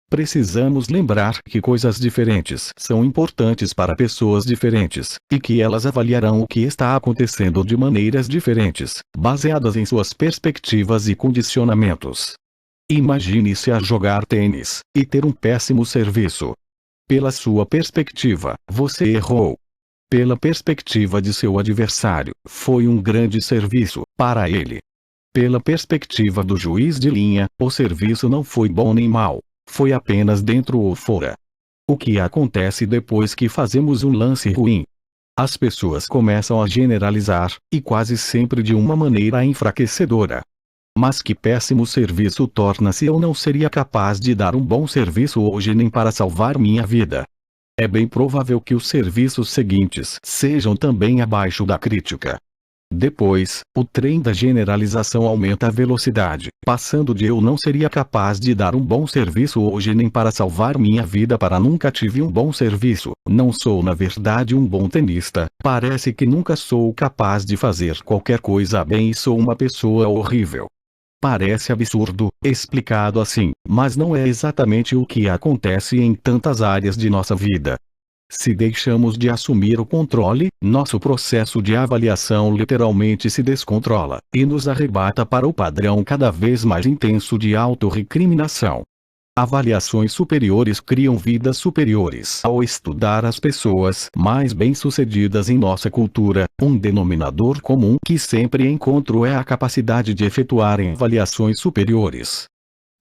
Precisamos lembrar que coisas diferentes são importantes para pessoas diferentes, e que elas avaliarão o que está acontecendo de maneiras diferentes, baseadas em suas perspectivas e condicionamentos. Imagine-se a jogar tênis, e ter um péssimo serviço. Pela sua perspectiva, você errou. Pela perspectiva de seu adversário, foi um grande serviço para ele. Pela perspectiva do juiz de linha, o serviço não foi bom nem mau, foi apenas dentro ou fora. O que acontece depois que fazemos um lance ruim? As pessoas começam a generalizar, e quase sempre de uma maneira enfraquecedora. Mas que péssimo serviço torna-se: eu não seria capaz de dar um bom serviço hoje nem para salvar minha vida. É bem provável que os serviços seguintes sejam também abaixo da crítica. Depois, o trem da generalização aumenta a velocidade, passando de eu não seria capaz de dar um bom serviço hoje nem para salvar minha vida para nunca tive um bom serviço, não sou na verdade um bom tenista, parece que nunca sou capaz de fazer qualquer coisa bem e sou uma pessoa horrível. Parece absurdo, explicado assim, mas não é exatamente o que acontece em tantas áreas de nossa vida. Se deixamos de assumir o controle, nosso processo de avaliação literalmente se descontrola, e nos arrebata para o padrão cada vez mais intenso de autorrecriminação. Avaliações superiores criam vidas superiores. Ao estudar as pessoas mais bem-sucedidas em nossa cultura, um denominador comum que sempre encontro é a capacidade de efetuarem avaliações superiores.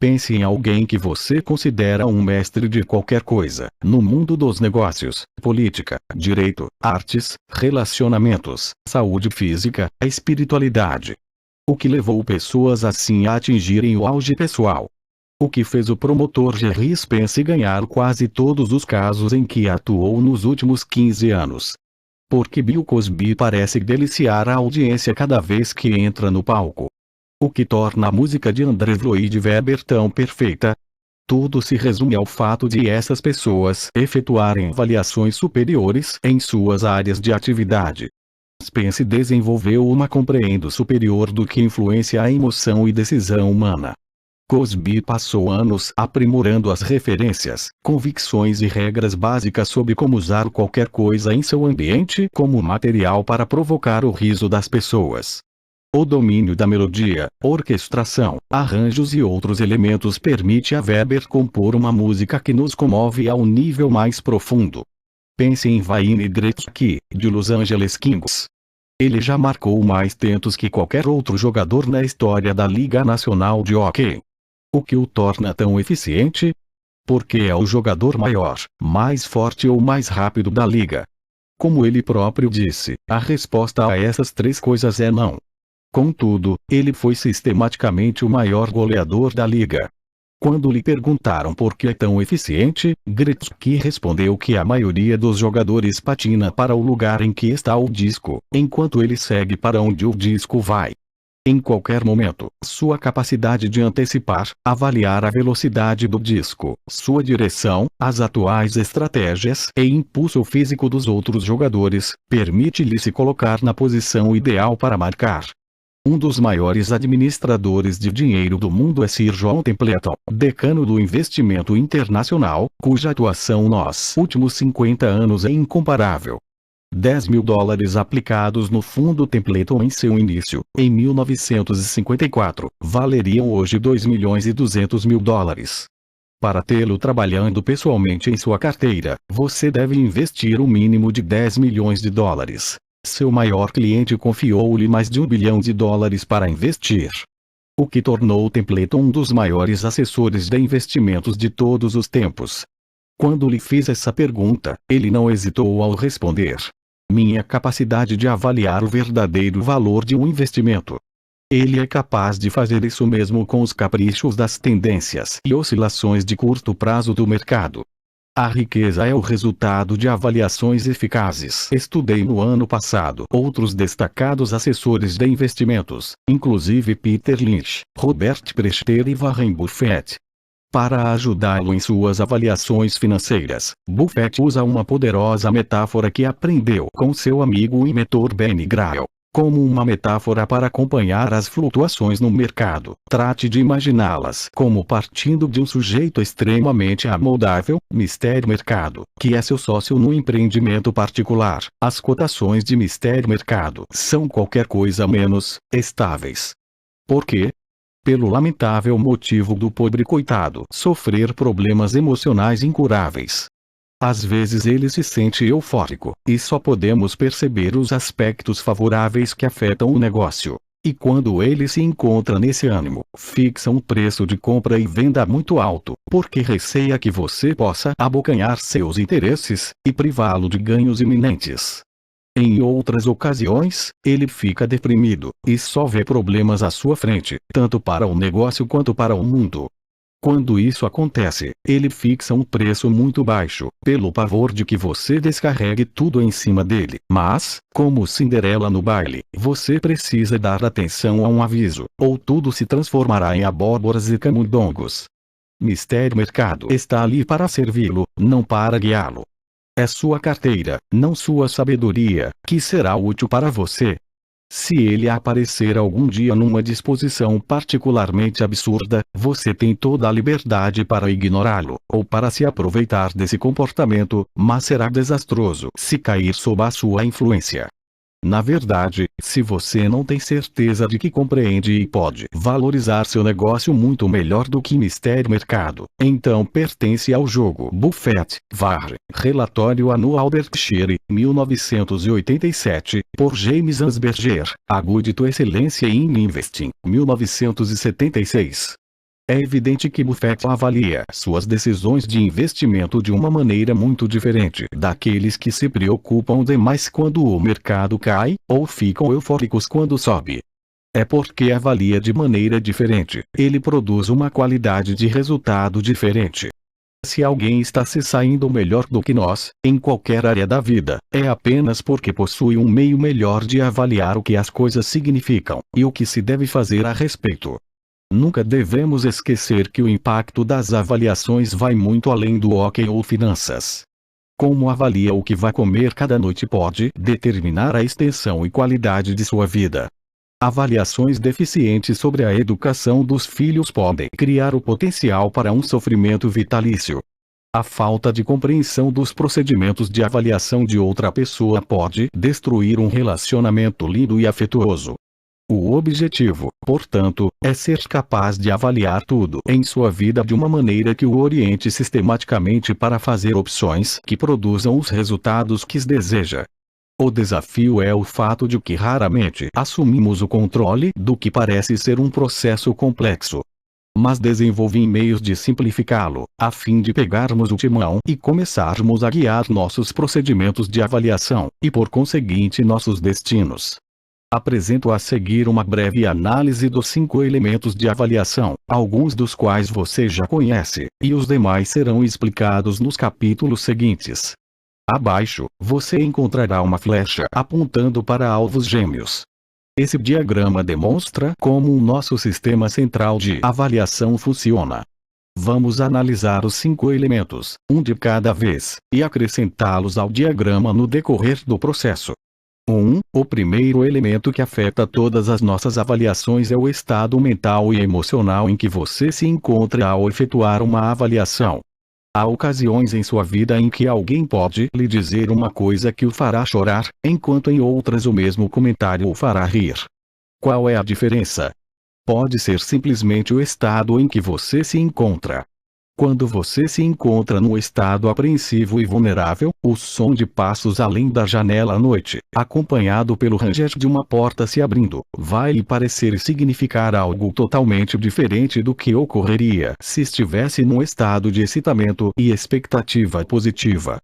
Pense em alguém que você considera um mestre de qualquer coisa, no mundo dos negócios, política, direito, artes, relacionamentos, saúde física, espiritualidade. O que levou pessoas assim a atingirem o auge pessoal? O que fez o promotor Jerry Spence ganhar quase todos os casos em que atuou nos últimos 15 anos? Porque Bill Cosby parece deliciar a audiência cada vez que entra no palco. O que torna a música de Andrew Lloyd Webber tão perfeita? Tudo se resume ao fato de essas pessoas efetuarem avaliações superiores em suas áreas de atividade. Spence desenvolveu uma compreensão superior do que influencia a emoção e decisão humana. Cosby passou anos aprimorando as referências, convicções e regras básicas sobre como usar qualquer coisa em seu ambiente como material para provocar o riso das pessoas. O domínio da melodia, orquestração, arranjos e outros elementos permite a Weber compor uma música que nos comove a um nível mais profundo. Pense em Wayne Gretzky, de Los Angeles Kings. Ele já marcou mais tentos que qualquer outro jogador na história da Liga Nacional de Hóquei. O que o torna tão eficiente? Porque é o jogador maior, mais forte ou mais rápido da liga. Como ele próprio disse, a resposta a essas três coisas é não. Contudo, ele foi sistematicamente o maior goleador da liga. Quando lhe perguntaram por que é tão eficiente, Gretzky respondeu que a maioria dos jogadores patina para o lugar em que está o disco, enquanto ele segue para onde o disco vai. Em qualquer momento, sua capacidade de antecipar, avaliar a velocidade do disco, sua direção, as atuais estratégias e impulso físico dos outros jogadores, permite-lhe se colocar na posição ideal para marcar. Um dos maiores administradores de dinheiro do mundo é Sir John Templeton, decano do investimento internacional, cuja atuação nos últimos 50 anos é incomparável. $10.000 aplicados no fundo Templeton em seu início, em 1954, valeriam hoje $2.200.000. Para tê-lo trabalhando pessoalmente em sua carteira, você deve investir um mínimo de $10 milhões. Seu maior cliente confiou-lhe mais de $1 bilhão para investir. O que tornou Templeton um dos maiores assessores de investimentos de todos os tempos. Quando lhe fiz essa pergunta, ele não hesitou ao responder: minha capacidade de avaliar o verdadeiro valor de um investimento. Ele é capaz de fazer isso mesmo com os caprichos das tendências e oscilações de curto prazo do mercado. A riqueza é o resultado de avaliações eficazes. Estudei no ano passado outros destacados assessores de investimentos, inclusive Peter Lynch, Robert Prester e Warren Buffett. Para ajudá-lo em suas avaliações financeiras, Buffett usa uma poderosa metáfora que aprendeu com seu amigo e mentor Benny Graham. Como uma metáfora para acompanhar as flutuações no mercado, trate de imaginá-las como partindo de um sujeito extremamente amoldável, Mr. Mercado, que é seu sócio no empreendimento particular. As cotações de Mr. Mercado são qualquer coisa menos estáveis. Por quê? Pelo lamentável motivo do pobre coitado sofrer problemas emocionais incuráveis. Às vezes ele se sente eufórico, e só podemos perceber os aspectos favoráveis que afetam o negócio. E quando ele se encontra nesse ânimo, fixa um preço de compra e venda muito alto, porque receia que você possa abocanhar seus interesses, e privá-lo de ganhos iminentes. Em outras ocasiões, ele fica deprimido, e só vê problemas à sua frente, tanto para o negócio quanto para o mundo. Quando isso acontece, ele fixa um preço muito baixo, pelo pavor de que você descarregue tudo em cima dele. Mas, como Cinderela no baile, você precisa dar atenção a um aviso, ou tudo se transformará em abóboras e camundongos. Mistério Mercado está ali para servi-lo, não para guiá-lo. É sua carteira, não sua sabedoria, que será útil para você. Se ele aparecer algum dia numa disposição particularmente absurda, você tem toda a liberdade para ignorá-lo, ou para se aproveitar desse comportamento, mas será desastroso se cair sob a sua influência. Na verdade, se você não tem certeza de que compreende e pode valorizar seu negócio muito melhor do que Mistério Mercado, então pertence ao jogo Buffett, Varre, Relatório Anual Berkshire, 1987, por James Ansberger, A Guide to Excellence in Investing, 1976. É evidente que Buffett avalia suas decisões de investimento de uma maneira muito diferente daqueles que se preocupam demais quando o mercado cai, ou ficam eufóricos quando sobe. É porque avalia de maneira diferente, ele produz uma qualidade de resultado diferente. Se alguém está se saindo melhor do que nós, em qualquer área da vida, é apenas porque possui um meio melhor de avaliar o que as coisas significam, e o que se deve fazer a respeito. Nunca devemos esquecer que o impacto das avaliações vai muito além do hóquei ou finanças. Como avalia o que vai comer cada noite pode determinar a extensão e qualidade de sua vida. Avaliações deficientes sobre a educação dos filhos podem criar o potencial para um sofrimento vitalício. A falta de compreensão dos procedimentos de avaliação de outra pessoa pode destruir um relacionamento lindo e afetuoso. O objetivo, portanto, é ser capaz de avaliar tudo em sua vida de uma maneira que o oriente sistematicamente para fazer opções que produzam os resultados que deseja. O desafio é o fato de que raramente assumimos o controle do que parece ser um processo complexo. Mas desenvolvi meios de simplificá-lo, a fim de pegarmos o timão e começarmos a guiar nossos procedimentos de avaliação, e por conseguinte nossos destinos. Apresento a seguir uma breve análise dos 5 elementos de avaliação, alguns dos quais você já conhece, e os demais serão explicados nos capítulos seguintes. Abaixo, você encontrará uma flecha apontando para alvos gêmeos. Esse diagrama demonstra como o nosso sistema central de avaliação funciona. Vamos analisar os 5 elementos, um de cada vez, e acrescentá-los ao diagrama no decorrer do processo. 1. O primeiro elemento que afeta todas as nossas avaliações é o estado mental e emocional em que você se encontra ao efetuar uma avaliação. Há ocasiões em sua vida em que alguém pode lhe dizer uma coisa que o fará chorar, enquanto em outras o mesmo comentário o fará rir. Qual é a diferença? Pode ser simplesmente o estado em que você se encontra. Quando você se encontra num estado apreensivo e vulnerável, o som de passos além da janela à noite, acompanhado pelo ranger de uma porta se abrindo, vai lhe parecer e significar algo totalmente diferente do que ocorreria se estivesse num estado de excitamento e expectativa positiva.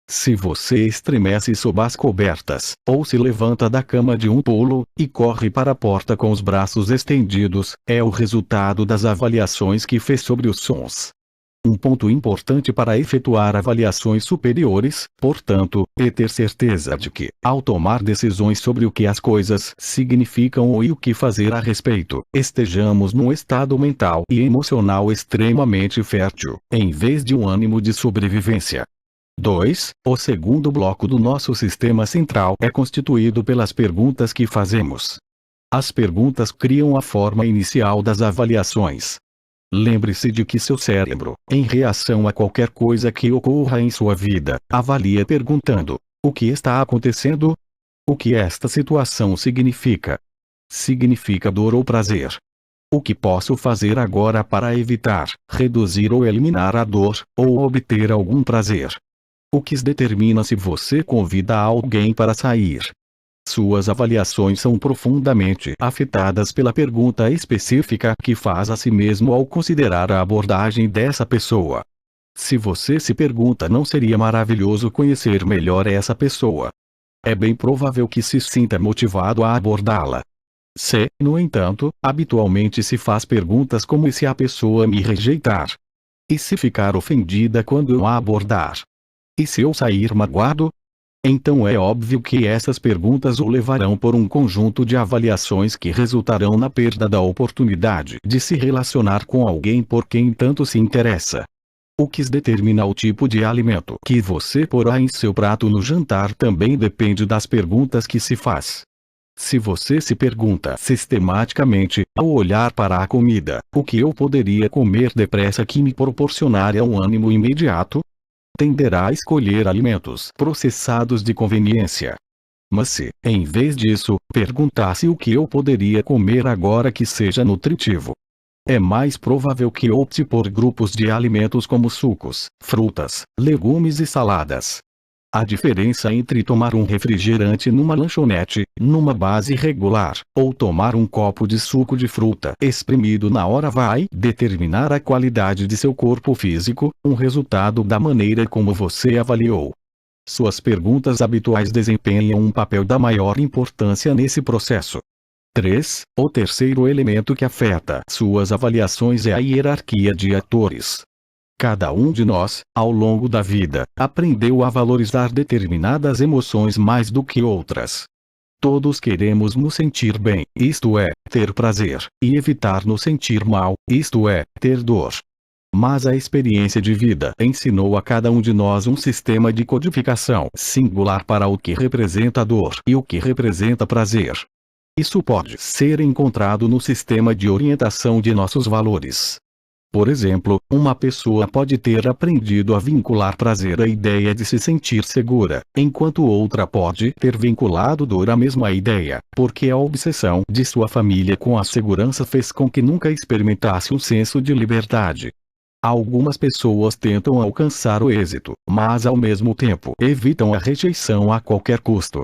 Se você estremece sob as cobertas, ou se levanta da cama de um pulo, e corre para a porta com os braços estendidos, é o resultado das avaliações que fez sobre os sons. Um ponto importante para efetuar avaliações superiores, portanto, é ter certeza de que, ao tomar decisões sobre o que as coisas significam e o que fazer a respeito, estejamos num estado mental e emocional extremamente fértil, em vez de um ânimo de sobrevivência. 2. O segundo bloco do nosso sistema central é constituído pelas perguntas que fazemos. As perguntas criam a forma inicial das avaliações. Lembre-se de que seu cérebro, em reação a qualquer coisa que ocorra em sua vida, avalia perguntando: o que está acontecendo? O que esta situação significa? Significa dor ou prazer? O que posso fazer agora para evitar, reduzir ou eliminar a dor, ou obter algum prazer? O que determina se você convida alguém para sair? Suas avaliações são profundamente afetadas pela pergunta específica que faz a si mesmo ao considerar a abordagem dessa pessoa. Se você se pergunta, não seria maravilhoso conhecer melhor essa pessoa? É bem provável que se sinta motivado a abordá-la. Se, no entanto, habitualmente se faz perguntas como: e se a pessoa me rejeitar? E se ficar ofendida quando eu a abordar? E se eu sair magoado? Então é óbvio que essas perguntas o levarão por um conjunto de avaliações que resultarão na perda da oportunidade de se relacionar com alguém por quem tanto se interessa. O que determina o tipo de alimento que você porá em seu prato no jantar também depende das perguntas que se faz. Se você se pergunta sistematicamente, ao olhar para a comida, o que eu poderia comer depressa que me proporcionaria um ânimo imediato, tenderá a escolher alimentos processados de conveniência. Mas se, em vez disso, perguntasse o que eu poderia comer agora que seja nutritivo, é mais provável que opte por grupos de alimentos como sucos, frutas, legumes e saladas. A diferença entre tomar um refrigerante numa lanchonete, numa base regular, ou tomar um copo de suco de fruta espremido na hora vai determinar a qualidade de seu corpo físico, um resultado da maneira como você avaliou. Suas perguntas habituais desempenham um papel da maior importância nesse processo. 3. O terceiro elemento que afeta suas avaliações é a hierarquia de atores. Cada um de nós, ao longo da vida, aprendeu a valorizar determinadas emoções mais do que outras. Todos queremos nos sentir bem, isto é, ter prazer, e evitar nos sentir mal, isto é, ter dor. Mas a experiência de vida ensinou a cada um de nós um sistema de codificação singular para o que representa dor e o que representa prazer. Isso pode ser encontrado no sistema de orientação de nossos valores. Por exemplo, uma pessoa pode ter aprendido a vincular prazer à ideia de se sentir segura, enquanto outra pode ter vinculado dor à mesma ideia, porque a obsessão de sua família com a segurança fez com que nunca experimentasse um senso de liberdade. Algumas pessoas tentam alcançar o êxito, mas ao mesmo tempo evitam a rejeição a qualquer custo.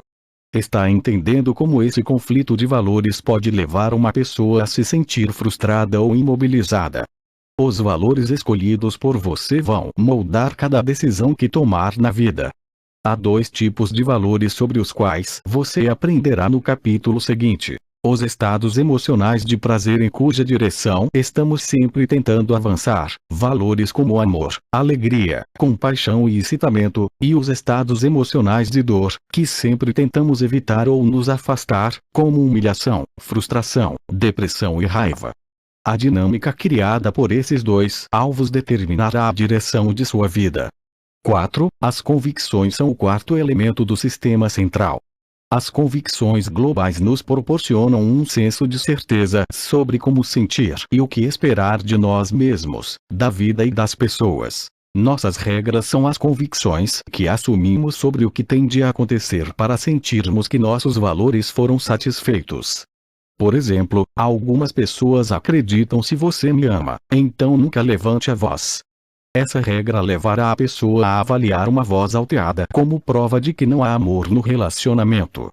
Está entendendo como esse conflito de valores pode levar uma pessoa a se sentir frustrada ou imobilizada? Os valores escolhidos por você vão moldar cada decisão que tomar na vida. Há 2 tipos de valores sobre os quais você aprenderá no capítulo seguinte: os estados emocionais de prazer em cuja direção estamos sempre tentando avançar, valores como amor, alegria, compaixão e excitamento, e os estados emocionais de dor, que sempre tentamos evitar ou nos afastar, como humilhação, frustração, depressão e raiva. A dinâmica criada por esses 2 alvos determinará a direção de sua vida. 4. As convicções são o 4º elemento do sistema central. As convicções globais nos proporcionam um senso de certeza sobre como sentir e o que esperar de nós mesmos, da vida e das pessoas. Nossas regras são as convicções que assumimos sobre o que tem de acontecer para sentirmos que nossos valores foram satisfeitos. Por exemplo, algumas pessoas acreditam: se você me ama, então nunca levante a voz. Essa regra levará a pessoa a avaliar uma voz alteada como prova de que não há amor no relacionamento.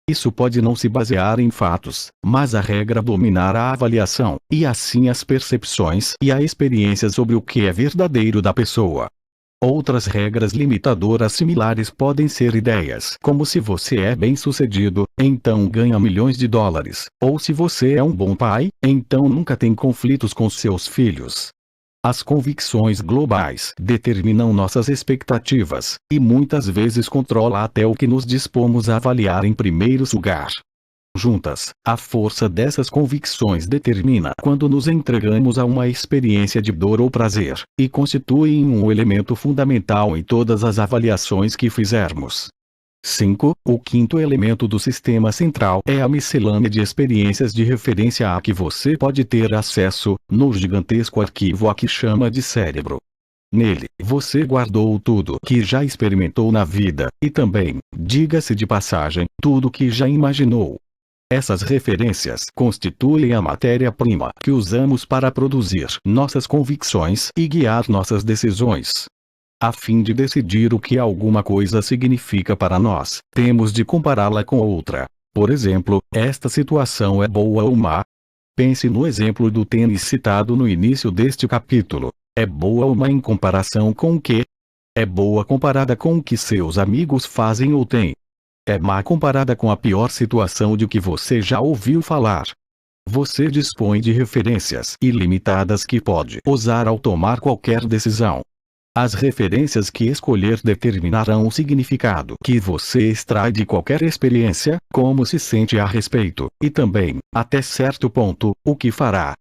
Isso pode não se basear em fatos, mas a regra dominará a avaliação, e assim as percepções e a experiência sobre o que é verdadeiro da pessoa. Outras regras limitadoras similares podem ser ideias como: se você é bem-sucedido, então ganha milhões de dólares, ou se você é um bom pai, então nunca tem conflitos com seus filhos. As convicções globais determinam nossas expectativas, e muitas vezes controlam até o que nos dispomos a avaliar em primeiro lugar. Juntas, a força dessas convicções determina quando nos entregamos a uma experiência de dor ou prazer, e constituem um elemento fundamental em todas as avaliações que fizermos. 5. O 5º elemento do sistema central é a miscelânea de experiências de referência a que você pode ter acesso, no gigantesco arquivo a que chama de cérebro. Nele, você guardou tudo que já experimentou na vida, e também, diga-se de passagem, tudo que já imaginou. Essas referências constituem a matéria-prima que usamos para produzir nossas convicções e guiar nossas decisões. A fim de decidir o que alguma coisa significa para nós, temos de compará-la com outra. Por exemplo, esta situação é boa ou má? Pense no exemplo do tênis citado no início deste capítulo. É boa ou má em comparação com o que? É boa comparada com o que seus amigos fazem ou têm. É má comparada com a pior situação de que você já ouviu falar. Você dispõe de referências ilimitadas que pode usar ao tomar qualquer decisão. As referências que escolher determinarão o significado que você extrai de qualquer experiência, como se sente a respeito, e também, até certo ponto, o que fará.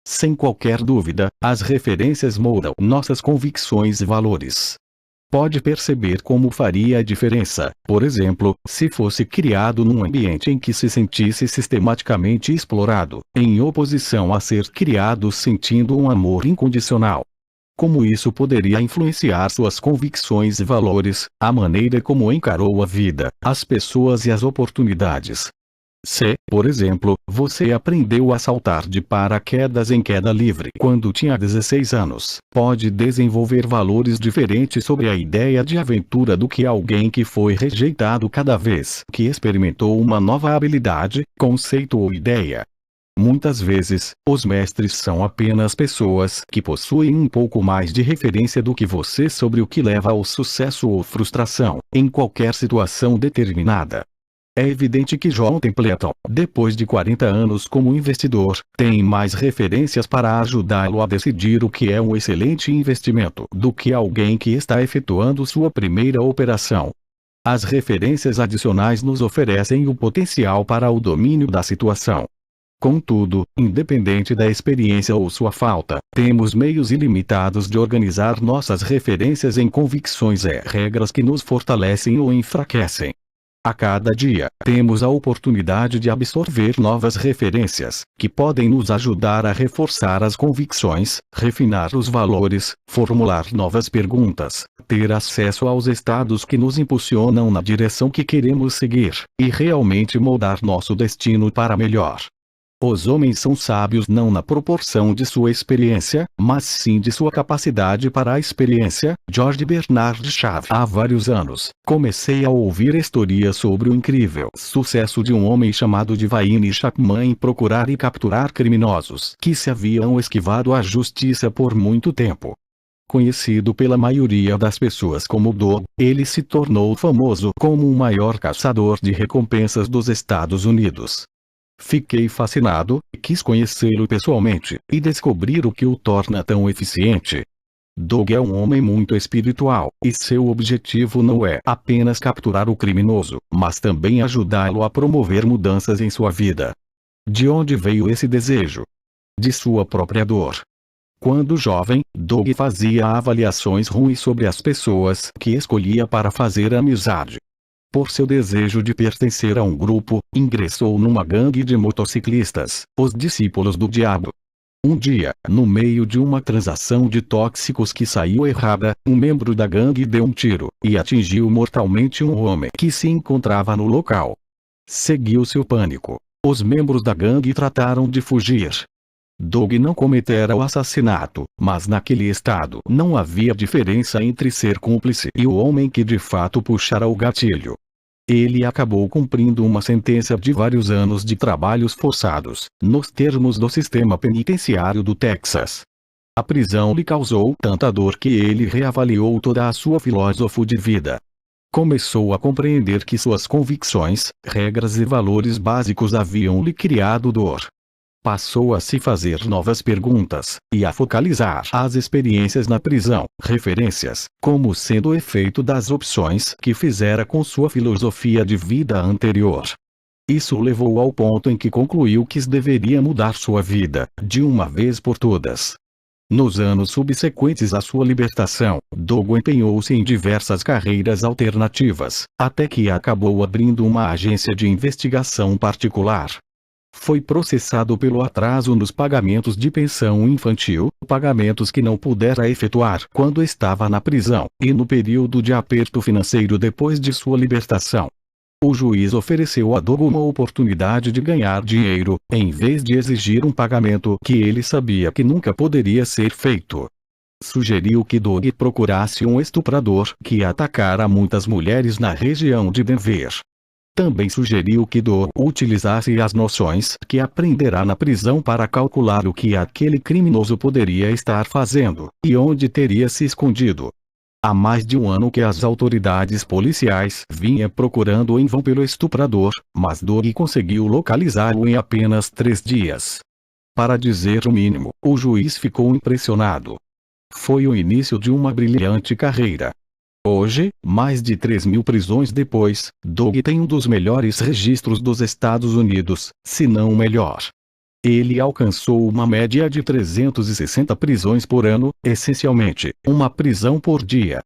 Sem qualquer dúvida, as referências moldam nossas convicções e valores. Pode perceber como faria a diferença, por exemplo, se fosse criado num ambiente em que se sentisse sistematicamente explorado, em oposição a ser criado sentindo um amor incondicional. Como isso poderia influenciar suas convicções e valores, a maneira como encarou a vida, as pessoas e as oportunidades. Se, por exemplo, você aprendeu a saltar de paraquedas em queda livre quando tinha 16 anos, pode desenvolver valores diferentes sobre a ideia de aventura do que alguém que foi rejeitado cada vez que experimentou uma nova habilidade, conceito ou ideia. Muitas vezes, os mestres são apenas pessoas que possuem um pouco mais de referência do que você sobre o que leva ao sucesso ou frustração, em qualquer situação determinada. É evidente que John Templeton, depois de 40 anos como investidor, tem mais referências para ajudá-lo a decidir o que é um excelente investimento do que alguém que está efetuando sua primeira operação. As referências adicionais nos oferecem o potencial para o domínio da situação. Contudo, independente da experiência ou sua falta, temos meios ilimitados de organizar nossas referências em convicções e regras que nos fortalecem ou enfraquecem. A cada dia, temos a oportunidade de absorver novas referências, que podem nos ajudar a reforçar as convicções, refinar os valores, formular novas perguntas, ter acesso aos estados que nos impulsionam na direção que queremos seguir, e realmente moldar nosso destino para melhor. Os homens são sábios não na proporção de sua experiência, mas sim de sua capacidade para a experiência. George Bernard Shaw. Há vários anos, comecei a ouvir histórias sobre o incrível sucesso de um homem chamado Divine Chapman em procurar e capturar criminosos que se haviam esquivado à justiça por muito tempo. Conhecido pela maioria das pessoas como Dog, ele se tornou famoso como o maior caçador de recompensas dos Estados Unidos. Fiquei fascinado, quis conhecê-lo pessoalmente, e descobrir o que o torna tão eficiente. Doug é um homem muito espiritual, e seu objetivo não é apenas capturar o criminoso, mas também ajudá-lo a promover mudanças em sua vida. De onde veio esse desejo? De sua própria dor. Quando jovem, Doug fazia avaliações ruins sobre as pessoas que escolhia para fazer amizade. Por seu desejo de pertencer a um grupo, ingressou numa gangue de motociclistas, os discípulos do diabo. Um dia, no meio de uma transação de tóxicos que saiu errada, um membro da gangue deu um tiro, e atingiu mortalmente um homem que se encontrava no local. Seguiu-se o pânico. Os membros da gangue trataram de fugir. Doug não cometera o assassinato, mas naquele estado não havia diferença entre ser cúmplice e o homem que de fato puxara o gatilho. Ele acabou cumprindo uma sentença de vários anos de trabalhos forçados, nos termos do sistema penitenciário do Texas. A prisão lhe causou tanta dor que ele reavaliou toda a sua filosofia de vida. Começou a compreender que suas convicções, regras e valores básicos haviam lhe criado dor. Passou a se fazer novas perguntas, e a focalizar as experiências na prisão, referências, como sendo o efeito das opções que fizera com sua filosofia de vida anterior. Isso o levou ao ponto em que concluiu que deveria mudar sua vida, de uma vez por todas. Nos anos subsequentes à sua libertação, Doug empenhou-se em diversas carreiras alternativas, até que acabou abrindo uma agência de investigação particular. Foi processado pelo atraso nos pagamentos de pensão infantil, pagamentos que não pudera efetuar quando estava na prisão, e no período de aperto financeiro depois de sua libertação. O juiz ofereceu a Doug uma oportunidade de ganhar dinheiro, em vez de exigir um pagamento que ele sabia que nunca poderia ser feito. Sugeriu que Doug procurasse um estuprador que atacara muitas mulheres na região de Denver. Também sugeriu que Do utilizasse as noções que aprenderá na prisão para calcular o que aquele criminoso poderia estar fazendo, e onde teria se escondido. Há mais de um ano que as autoridades policiais vinham procurando em vão pelo estuprador, mas Doug conseguiu localizá-lo em apenas 3 dias. Para dizer o mínimo, o juiz ficou impressionado. Foi o início de uma brilhante carreira. Hoje, mais de 3.000 prisões depois, Doug tem um dos melhores registros dos Estados Unidos, se não o melhor. Ele alcançou uma média de 360 prisões por ano, essencialmente, uma prisão por dia.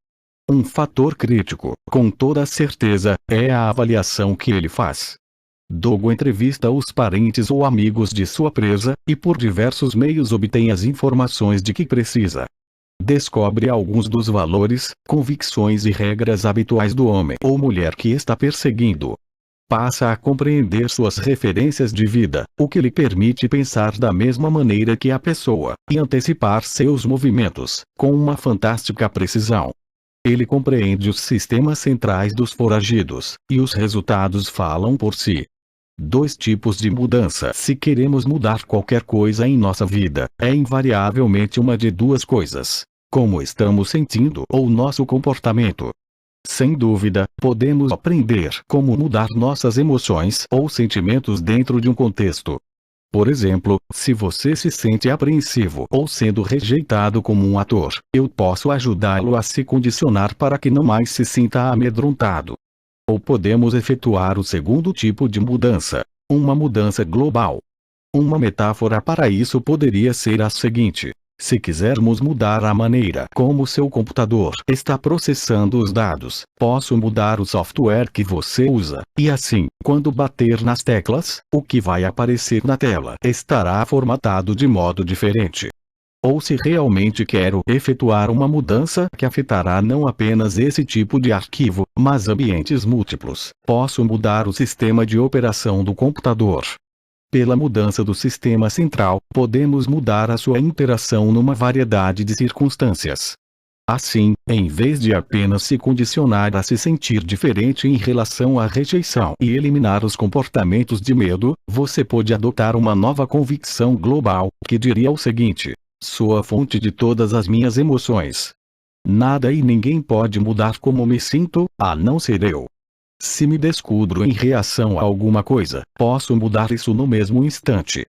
Um fator crítico, com toda certeza, é a avaliação que ele faz. Doug entrevista os parentes ou amigos de sua presa, e por diversos meios obtém as informações de que precisa. Descobre alguns dos valores, convicções e regras habituais do homem ou mulher que está perseguindo. Passa a compreender suas referências de vida, o que lhe permite pensar da mesma maneira que a pessoa, e antecipar seus movimentos, com uma fantástica precisão. Ele compreende os sistemas centrais dos foragidos, e os resultados falam por si. 2 tipos de mudança. Se queremos mudar qualquer coisa em nossa vida, é invariavelmente uma de 2 coisas: como estamos sentindo ou nosso comportamento. Sem dúvida, podemos aprender como mudar nossas emoções ou sentimentos dentro de um contexto. Por exemplo, se você se sente apreensivo ou sendo rejeitado como um ator, eu posso ajudá-lo a se condicionar para que não mais se sinta amedrontado. Ou podemos efetuar o segundo tipo de mudança, uma mudança global. Uma metáfora para isso poderia ser a seguinte: se quisermos mudar a maneira como seu computador está processando os dados, posso mudar o software que você usa, e assim, quando bater nas teclas, o que vai aparecer na tela estará formatado de modo diferente. Ou se realmente quero efetuar uma mudança que afetará não apenas esse tipo de arquivo, mas ambientes múltiplos, posso mudar o sistema de operação do computador. Pela mudança do sistema central, podemos mudar a sua interação numa variedade de circunstâncias. Assim, em vez de apenas se condicionar a se sentir diferente em relação à rejeição e eliminar os comportamentos de medo, você pode adotar uma nova convicção global, que diria o seguinte: sou a fonte de todas as minhas emoções. Nada e ninguém pode mudar como me sinto, a não ser eu. Se me descubro em reação a alguma coisa, posso mudar isso no mesmo instante.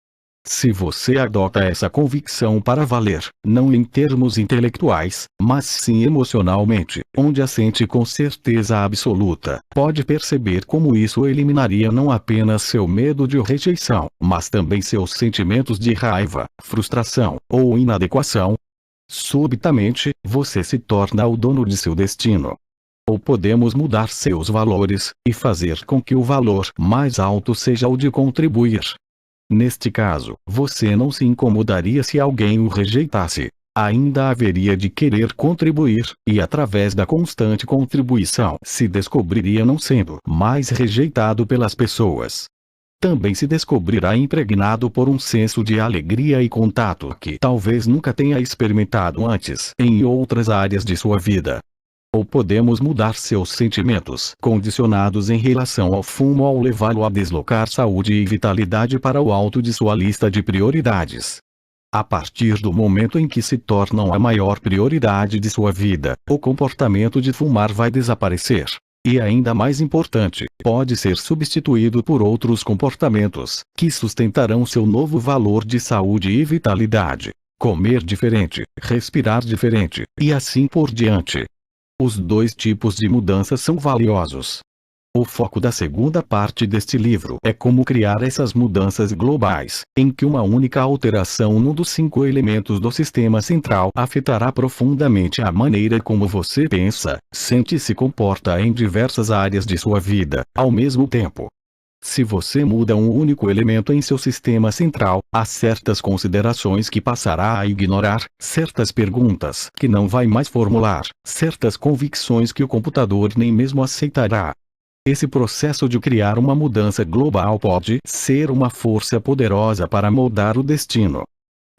Se você adota essa convicção para valer, não em termos intelectuais, mas sim emocionalmente, onde a sente com certeza absoluta, pode perceber como isso eliminaria não apenas seu medo de rejeição, mas também seus sentimentos de raiva, frustração ou inadequação. Subitamente, você se torna o dono de seu destino. Ou podemos mudar seus valores, e fazer com que o valor mais alto seja o de contribuir. Neste caso, você não se incomodaria se alguém o rejeitasse. Ainda haveria de querer contribuir, e através da constante contribuição se descobriria não sendo mais rejeitado pelas pessoas. Também se descobrirá impregnado por um senso de alegria e contato que talvez nunca tenha experimentado antes em outras áreas de sua vida. Ou podemos mudar seus sentimentos condicionados em relação ao fumo ao levá-lo a deslocar saúde e vitalidade para o alto de sua lista de prioridades. A partir do momento em que se tornam a maior prioridade de sua vida, o comportamento de fumar vai desaparecer. E ainda mais importante, pode ser substituído por outros comportamentos, que sustentarão seu novo valor de saúde e vitalidade. Comer diferente, respirar diferente, e assim por diante. Os 2 tipos de mudança são valiosos. O foco da segunda parte deste livro é como criar essas mudanças globais, em que uma única alteração num dos 5 elementos do sistema central afetará profundamente a maneira como você pensa, sente e se comporta em diversas áreas de sua vida, ao mesmo tempo. Se você muda um único elemento em seu sistema central, há certas considerações que passará a ignorar, certas perguntas que não vai mais formular, certas convicções que o computador nem mesmo aceitará. Esse processo de criar uma mudança global pode ser uma força poderosa para moldar o destino.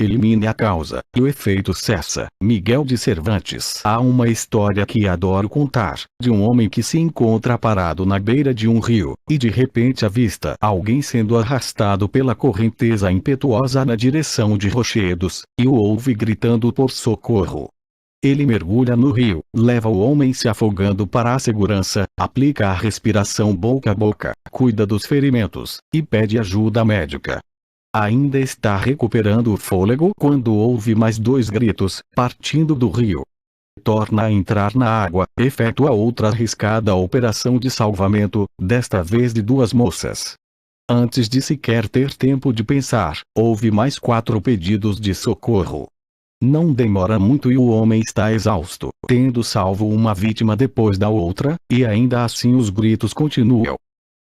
Elimine a causa, e o efeito cessa. Miguel de Cervantes. Há uma história que adoro contar, de um homem que se encontra parado na beira de um rio, e de repente avista alguém sendo arrastado pela correnteza impetuosa na direção de rochedos, e o ouve gritando por socorro. Ele mergulha no rio, leva o homem se afogando para a segurança, aplica a respiração boca a boca, cuida dos ferimentos, e pede ajuda médica. Ainda está recuperando o fôlego quando ouve mais 2 gritos, partindo do rio. Torna a entrar na água, efetua outra arriscada operação de salvamento, desta vez de 2 moças. Antes de sequer ter tempo de pensar, houve mais 4 pedidos de socorro. Não demora muito e o homem está exausto, tendo salvo uma vítima depois da outra, e ainda assim os gritos continuam.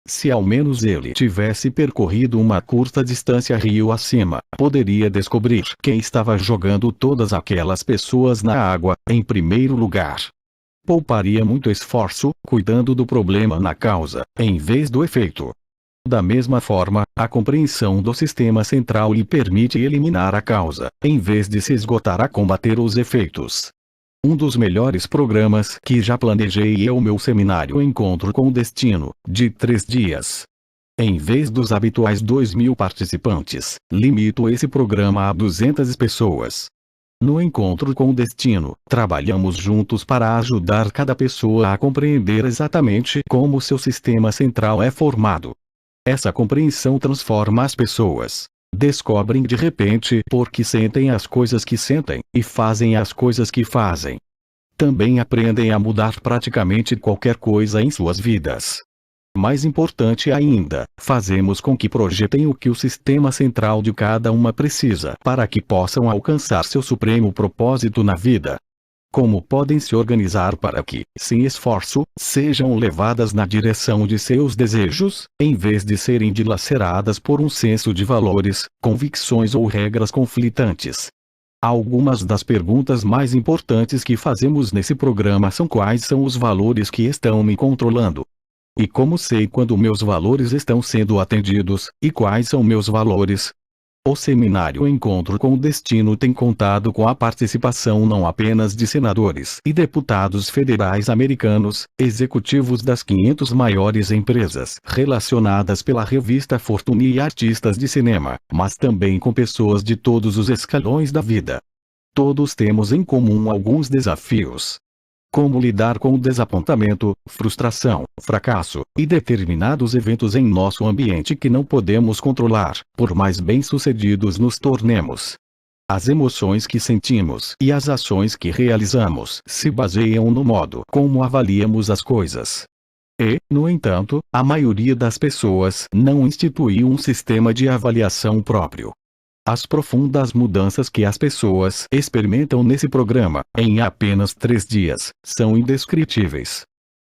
Se ao menos ele tivesse percorrido uma curta distância rio acima, poderia descobrir quem estava jogando todas aquelas pessoas na água, em primeiro lugar. Pouparia muito esforço, cuidando do problema na causa, em vez do efeito. Da mesma forma, a compreensão do sistema central lhe permite eliminar a causa, em vez de se esgotar a combater os efeitos. Um dos melhores programas que já planejei é o meu seminário Encontro com o Destino, de 3 dias. Em vez dos habituais 2.000 participantes, limito esse programa a 200 pessoas. No Encontro com o Destino, trabalhamos juntos para ajudar cada pessoa a compreender exatamente como seu sistema central é formado. Essa compreensão transforma as pessoas. Descobrem de repente por que sentem as coisas que sentem, e fazem as coisas que fazem. Também aprendem a mudar praticamente qualquer coisa em suas vidas. Mais importante ainda, fazemos com que projetem o que o sistema central de cada uma precisa para que possam alcançar seu supremo propósito na vida. Como podem se organizar para que, sem esforço, sejam levadas na direção de seus desejos, em vez de serem dilaceradas por um senso de valores, convicções ou regras conflitantes? Algumas das perguntas mais importantes que fazemos nesse programa são: quais são os valores que estão me controlando? E como sei quando meus valores estão sendo atendidos, e quais são meus valores? O seminário Encontro com o Destino tem contado com a participação não apenas de senadores e deputados federais americanos, executivos das 500 maiores empresas relacionadas pela revista Fortune e artistas de cinema, mas também com pessoas de todos os escalões da vida. Todos temos em comum alguns desafios. Como lidar com o desapontamento, frustração, fracasso, e determinados eventos em nosso ambiente que não podemos controlar, por mais bem-sucedidos nos tornemos. As emoções que sentimos e as ações que realizamos se baseiam no modo como avaliamos as coisas. E, no entanto, a maioria das pessoas não instituiu um sistema de avaliação próprio. As profundas mudanças que as pessoas experimentam nesse programa, em apenas 3 dias, são indescritíveis.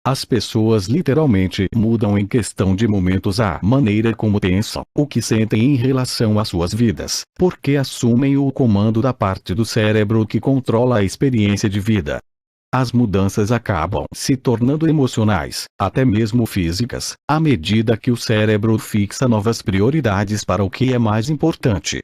As pessoas literalmente mudam em questão de momentos a maneira como pensam, o que sentem em relação às suas vidas, porque assumem o comando da parte do cérebro que controla a experiência de vida. As mudanças acabam se tornando emocionais, até mesmo físicas, à medida que o cérebro fixa novas prioridades para o que é mais importante.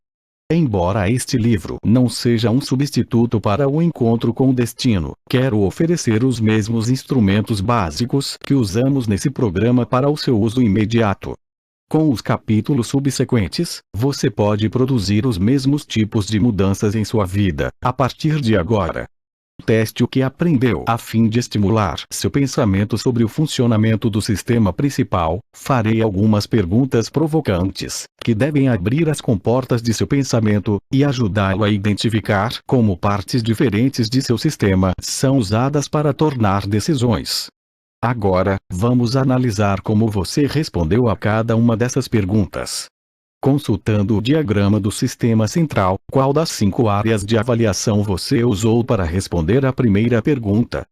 Embora este livro não seja um substituto para o Encontro com o Destino, quero oferecer os mesmos instrumentos básicos que usamos nesse programa para o seu uso imediato. Com os capítulos subsequentes, você pode produzir os mesmos tipos de mudanças em sua vida, a partir de agora. Teste o que aprendeu a fim de estimular seu pensamento sobre o funcionamento do sistema principal. Farei algumas perguntas provocantes, que devem abrir as comportas de seu pensamento, e ajudá-lo a identificar como partes diferentes de seu sistema são usadas para tornar decisões. Agora, vamos analisar como você respondeu a cada uma dessas perguntas. Consultando o diagrama do sistema central, qual das 5 áreas de avaliação você usou para responder à primeira pergunta?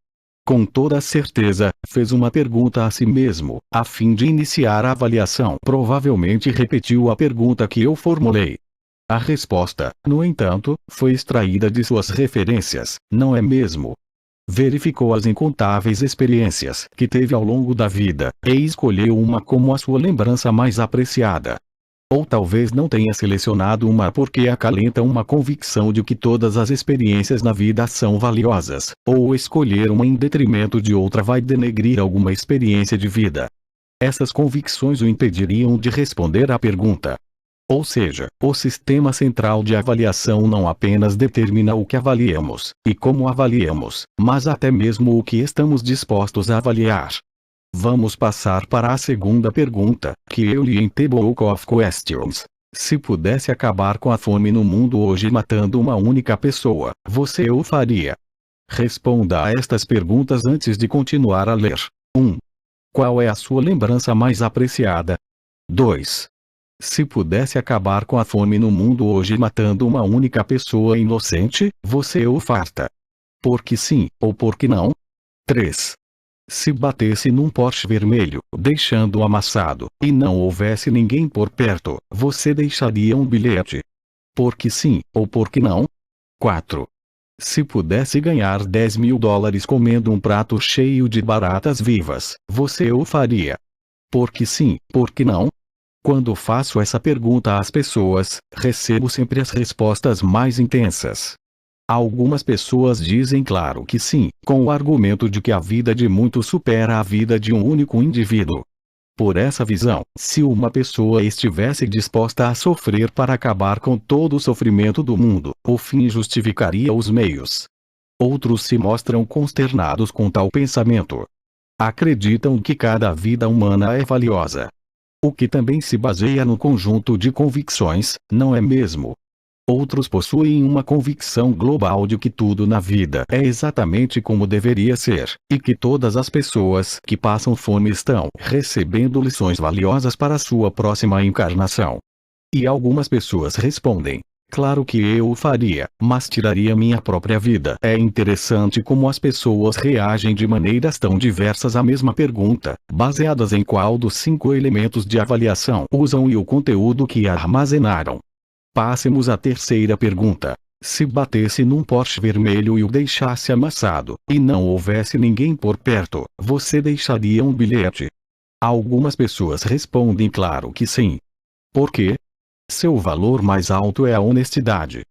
Com toda certeza, fez uma pergunta a si mesmo, a fim de iniciar a avaliação. Provavelmente repetiu a pergunta que eu formulei. A resposta, no entanto, foi extraída de suas referências, não é mesmo? Verificou as incontáveis experiências que teve ao longo da vida, e escolheu uma como a sua lembrança mais apreciada. Ou talvez não tenha selecionado uma porque acalenta uma convicção de que todas as experiências na vida são valiosas, ou escolher uma em detrimento de outra vai denegrir alguma experiência de vida. Essas convicções o impediriam de responder à pergunta. Ou seja, o sistema central de avaliação não apenas determina o que avaliamos, e como avaliamos, mas até mesmo o que estamos dispostos a avaliar. Vamos passar para a segunda pergunta, que eu li em The Book of Questions. Se pudesse acabar com a fome no mundo hoje matando uma única pessoa, você o faria? Responda a estas perguntas antes de continuar a ler. 1. Qual é a sua lembrança mais apreciada? 2. Se pudesse acabar com a fome no mundo hoje matando uma única pessoa inocente, você o farta? Porque sim, ou porque não? 3. Se batesse num Porsche vermelho, deixando-o amassado, e não houvesse ninguém por perto, você deixaria um bilhete? Porque sim, ou porque não? 4. Se pudesse ganhar $10.000 comendo um prato cheio de baratas vivas, você o faria? Porque sim, porque não? Quando faço essa pergunta às pessoas, recebo sempre as respostas mais intensas. Algumas pessoas dizem claro que sim, com o argumento de que a vida de muitos supera a vida de um único indivíduo. Por essa visão, se uma pessoa estivesse disposta a sofrer para acabar com todo o sofrimento do mundo, o fim justificaria os meios. Outros se mostram consternados com tal pensamento. Acreditam que cada vida humana é valiosa. O que também se baseia no conjunto de convicções, não é mesmo? Outros possuem uma convicção global de que tudo na vida é exatamente como deveria ser, e que todas as pessoas que passam fome estão recebendo lições valiosas para sua próxima encarnação. E algumas pessoas respondem: claro que eu o faria, mas tiraria minha própria vida. É interessante como as pessoas reagem de maneiras tão diversas à mesma pergunta, baseadas em qual dos 5 elementos de avaliação usam e o conteúdo que armazenaram. Passemos à terceira pergunta. Se batesse num Porsche vermelho e o deixasse amassado, e não houvesse ninguém por perto, você deixaria um bilhete? Algumas pessoas respondem claro que sim. Por quê? Seu valor mais alto é a honestidade.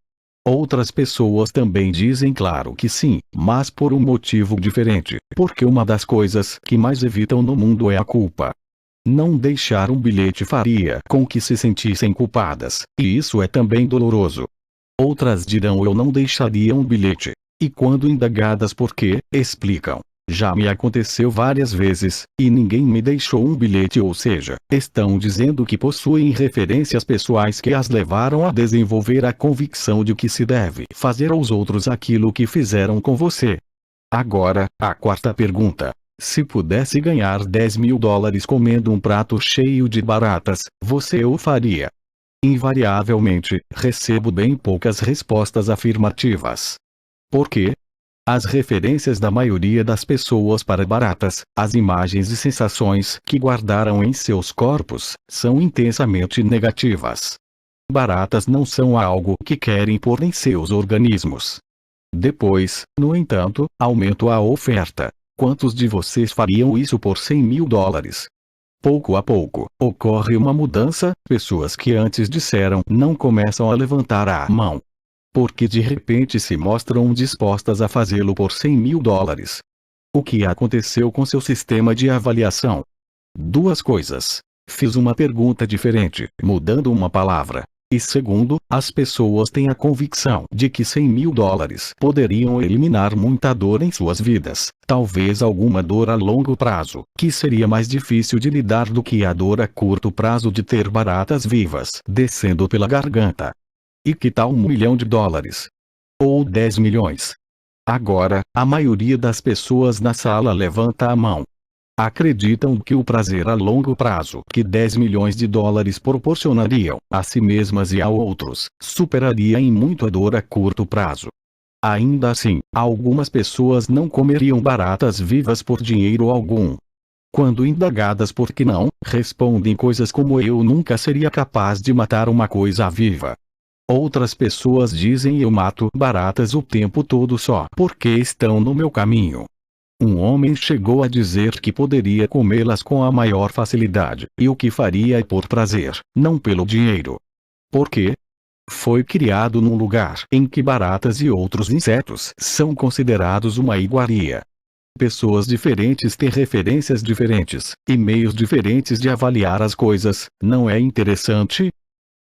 Outras pessoas também dizem claro que sim, mas por um motivo diferente, porque uma das coisas que mais evitam no mundo é a culpa. Não deixar um bilhete faria com que se sentissem culpadas, e isso é também doloroso. Outras dirão eu não deixaria um bilhete. E quando indagadas por quê, explicam: já me aconteceu várias vezes, e ninguém me deixou um bilhete, ou seja, estão dizendo que possuem referências pessoais que as levaram a desenvolver a convicção de que se deve fazer aos outros aquilo que fizeram com você. Agora, a quarta pergunta. Se pudesse ganhar $10.000 comendo um prato cheio de baratas, você o faria? Invariavelmente, recebo bem poucas respostas afirmativas. Por quê? As referências da maioria das pessoas para baratas, as imagens e sensações que guardaram em seus corpos, são intensamente negativas. Baratas não são algo que querem pôr em seus organismos. Depois, no entanto, aumento a oferta. Quantos de vocês fariam isso por $100.000? Pouco a pouco, ocorre uma mudança, pessoas que antes disseram não começam a levantar a mão. Porque de repente se mostram dispostas a fazê-lo por $100.000. O que aconteceu com seu sistema de avaliação? Duas coisas. Fiz uma pergunta diferente, mudando uma palavra. E segundo, as pessoas têm a convicção de que $100.000 poderiam eliminar muita dor em suas vidas, talvez alguma dor a longo prazo, que seria mais difícil de lidar do que a dor a curto prazo de ter baratas vivas descendo pela garganta. E que tal $1 milhão? Ou 10 milhões? Agora, a maioria das pessoas na sala levanta a mão. Acreditam que o prazer a longo prazo que $10 milhões proporcionariam a si mesmas e a outros, superaria em muito a dor a curto prazo. Ainda assim, algumas pessoas não comeriam baratas vivas por dinheiro algum. Quando indagadas por que não, respondem coisas como eu nunca seria capaz de matar uma coisa viva. Outras pessoas dizem eu mato baratas o tempo todo só porque estão no meu caminho. Um homem chegou a dizer que poderia comê-las com a maior facilidade, e o que faria por prazer, não pelo dinheiro. Por quê? Foi criado num lugar em que baratas e outros insetos são considerados uma iguaria. Pessoas diferentes têm referências diferentes, e meios diferentes de avaliar as coisas, não é interessante?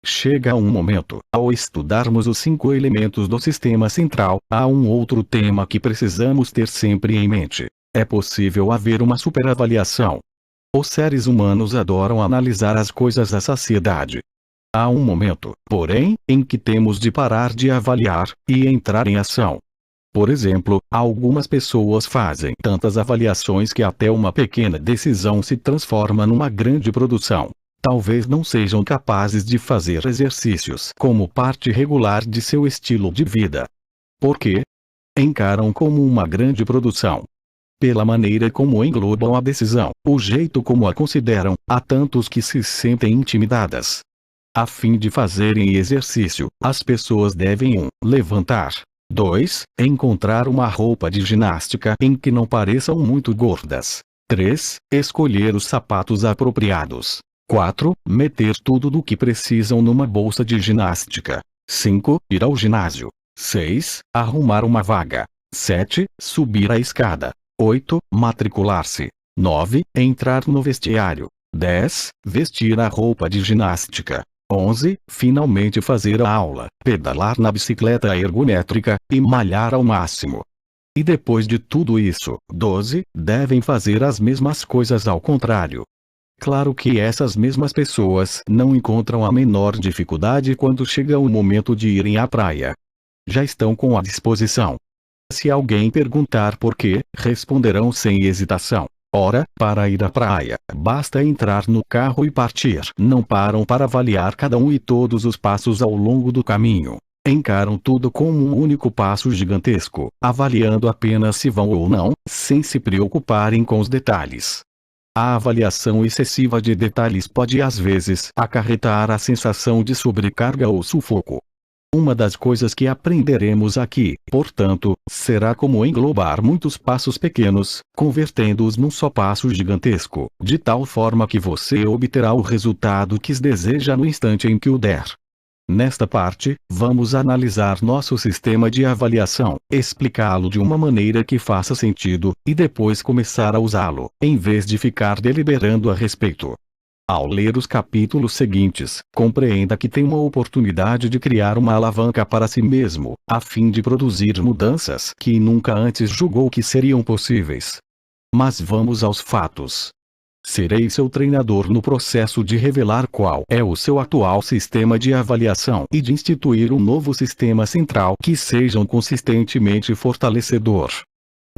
Chega um momento, ao estudarmos os 5 elementos do sistema central, há um outro tema que precisamos ter sempre em mente. É possível haver uma superavaliação. Os seres humanos adoram analisar as coisas à saciedade. Há um momento, porém, em que temos de parar de avaliar, e entrar em ação. Por exemplo, algumas pessoas fazem tantas avaliações que até uma pequena decisão se transforma numa grande produção. Talvez não sejam capazes de fazer exercícios como parte regular de seu estilo de vida. Por quê? Encaram como uma grande produção. Pela maneira como englobam a decisão, o jeito como a consideram, há tantos que se sentem intimidadas. A fim de fazerem exercício, as pessoas devem 1. Levantar. 2. Encontrar uma roupa de ginástica em que não pareçam muito gordas. 3. Escolher os sapatos apropriados. 4. Meter tudo do que precisam numa bolsa de ginástica. 5. Ir ao ginásio. 6. Arrumar uma vaga. 7. Subir a escada. 8. Matricular-se. 9. Entrar no vestiário. 10. Vestir a roupa de ginástica. 11. Finalmente fazer a aula, pedalar na bicicleta ergométrica, e malhar ao máximo. E depois de tudo isso, 12. Devem fazer as mesmas coisas ao contrário. Claro que essas mesmas pessoas não encontram a menor dificuldade quando chega o momento de irem à praia. Já estão com a disposição. Se alguém perguntar por quê, responderão sem hesitação. Ora, para ir à praia, basta entrar no carro e partir. Não param para avaliar cada um e todos os passos ao longo do caminho. Encaram tudo como um único passo gigantesco, avaliando apenas se vão ou não, sem se preocuparem com os detalhes. A avaliação excessiva de detalhes pode às vezes acarretar a sensação de sobrecarga ou sufoco. Uma das coisas que aprenderemos aqui, portanto, será como englobar muitos passos pequenos, convertendo-os num só passo gigantesco, de tal forma que você obterá o resultado que deseja no instante em que o der. Nesta parte, vamos analisar nosso sistema de avaliação, explicá-lo de uma maneira que faça sentido, e depois começar a usá-lo, em vez de ficar deliberando a respeito. Ao ler os capítulos seguintes, compreenda que tem uma oportunidade de criar uma alavanca para si mesmo, a fim de produzir mudanças que nunca antes julgou que seriam possíveis. Mas vamos aos fatos. Serei seu treinador no processo de revelar qual é o seu atual sistema de avaliação e de instituir um novo sistema central que seja consistentemente fortalecedor.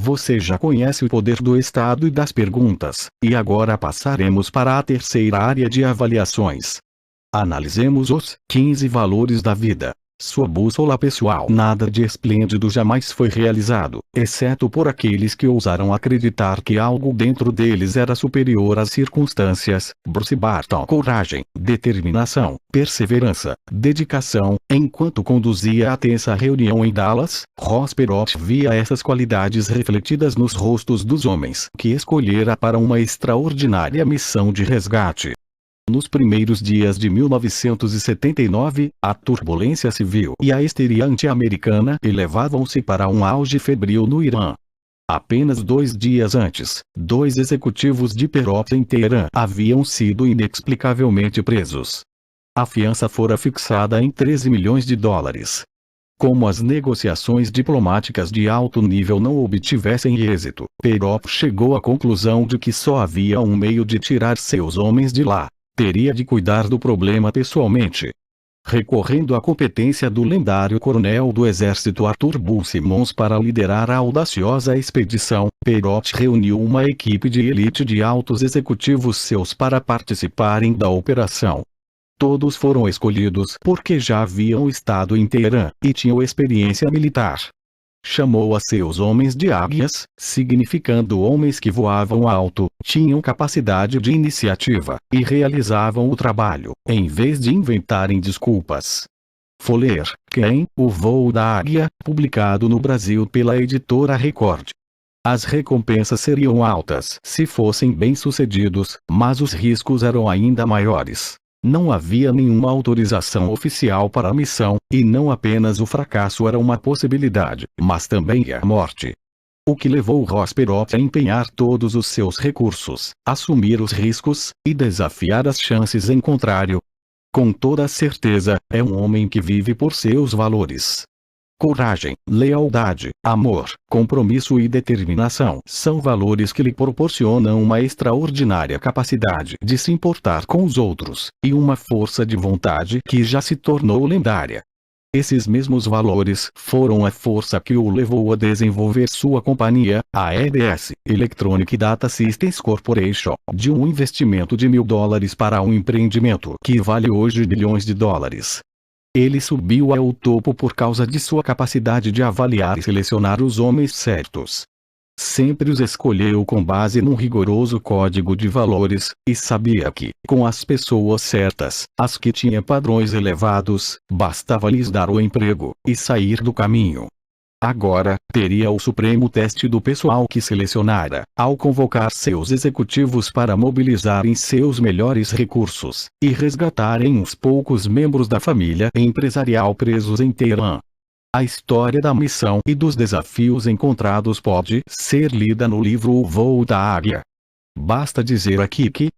Você já conhece o poder do estado e das perguntas, e agora passaremos para a terceira área de avaliações. Analisemos os 15 valores da vida. Sua bússola pessoal. Nada de esplêndido jamais foi realizado, exceto por aqueles que ousaram acreditar que algo dentro deles era superior às circunstâncias. Bruce Barton. Coragem, determinação, perseverança, dedicação. Enquanto conduzia a tensa reunião em Dallas, Ross Perot via essas qualidades refletidas nos rostos dos homens que escolhera para uma extraordinária missão de resgate. Nos primeiros dias de 1979, a turbulência civil e a histeria anti-americana elevavam-se para um auge febril no Irã. Apenas 2 dias antes, 2 executivos de Perot em Teherã haviam sido inexplicavelmente presos. A fiança fora fixada em 13 milhões de dólares. Como as negociações diplomáticas de alto nível não obtivessem êxito, Perot chegou à conclusão de que só havia um meio de tirar seus homens de lá. Teria de cuidar do problema pessoalmente. Recorrendo à competência do lendário coronel do exército Arthur Bull Simmons para liderar a audaciosa expedição, Perot reuniu uma equipe de elite de altos executivos seus para participarem da operação. Todos foram escolhidos porque já haviam estado em Teherã, e tinham experiência militar. Chamou a seus homens de águias, significando homens que voavam alto, tinham capacidade de iniciativa, e realizavam o trabalho, em vez de inventarem desculpas. Foller, Ken, O Voo da Águia, publicado no Brasil pela editora Record. As recompensas seriam altas se fossem bem-sucedidos, mas os riscos eram ainda maiores. Não havia nenhuma autorização oficial para a missão, e não apenas o fracasso era uma possibilidade, mas também a morte. O que levou Rosperot a empenhar todos os seus recursos, assumir os riscos, e desafiar as chances em contrário. Com toda certeza, é um homem que vive por seus valores. Coragem, lealdade, amor, compromisso e determinação são valores que lhe proporcionam uma extraordinária capacidade de se importar com os outros, e uma força de vontade que já se tornou lendária. Esses mesmos valores foram a força que o levou a desenvolver sua companhia, a EDS, Electronic Data Systems Corporation, de um investimento de $1.000 para um empreendimento que vale hoje bilhões de dólares. Ele subiu ao topo por causa de sua capacidade de avaliar e selecionar os homens certos. Sempre os escolheu com base num rigoroso código de valores, e sabia que, com as pessoas certas, as que tinham padrões elevados, bastava lhes dar o emprego, e sair do caminho. Agora, teria o supremo teste do pessoal que selecionara, ao convocar seus executivos para mobilizarem seus melhores recursos, e resgatarem uns poucos membros da família empresarial presos em Teherã. A história da missão e dos desafios encontrados pode ser lida no livro O Voo da Águia. Basta dizer aqui que,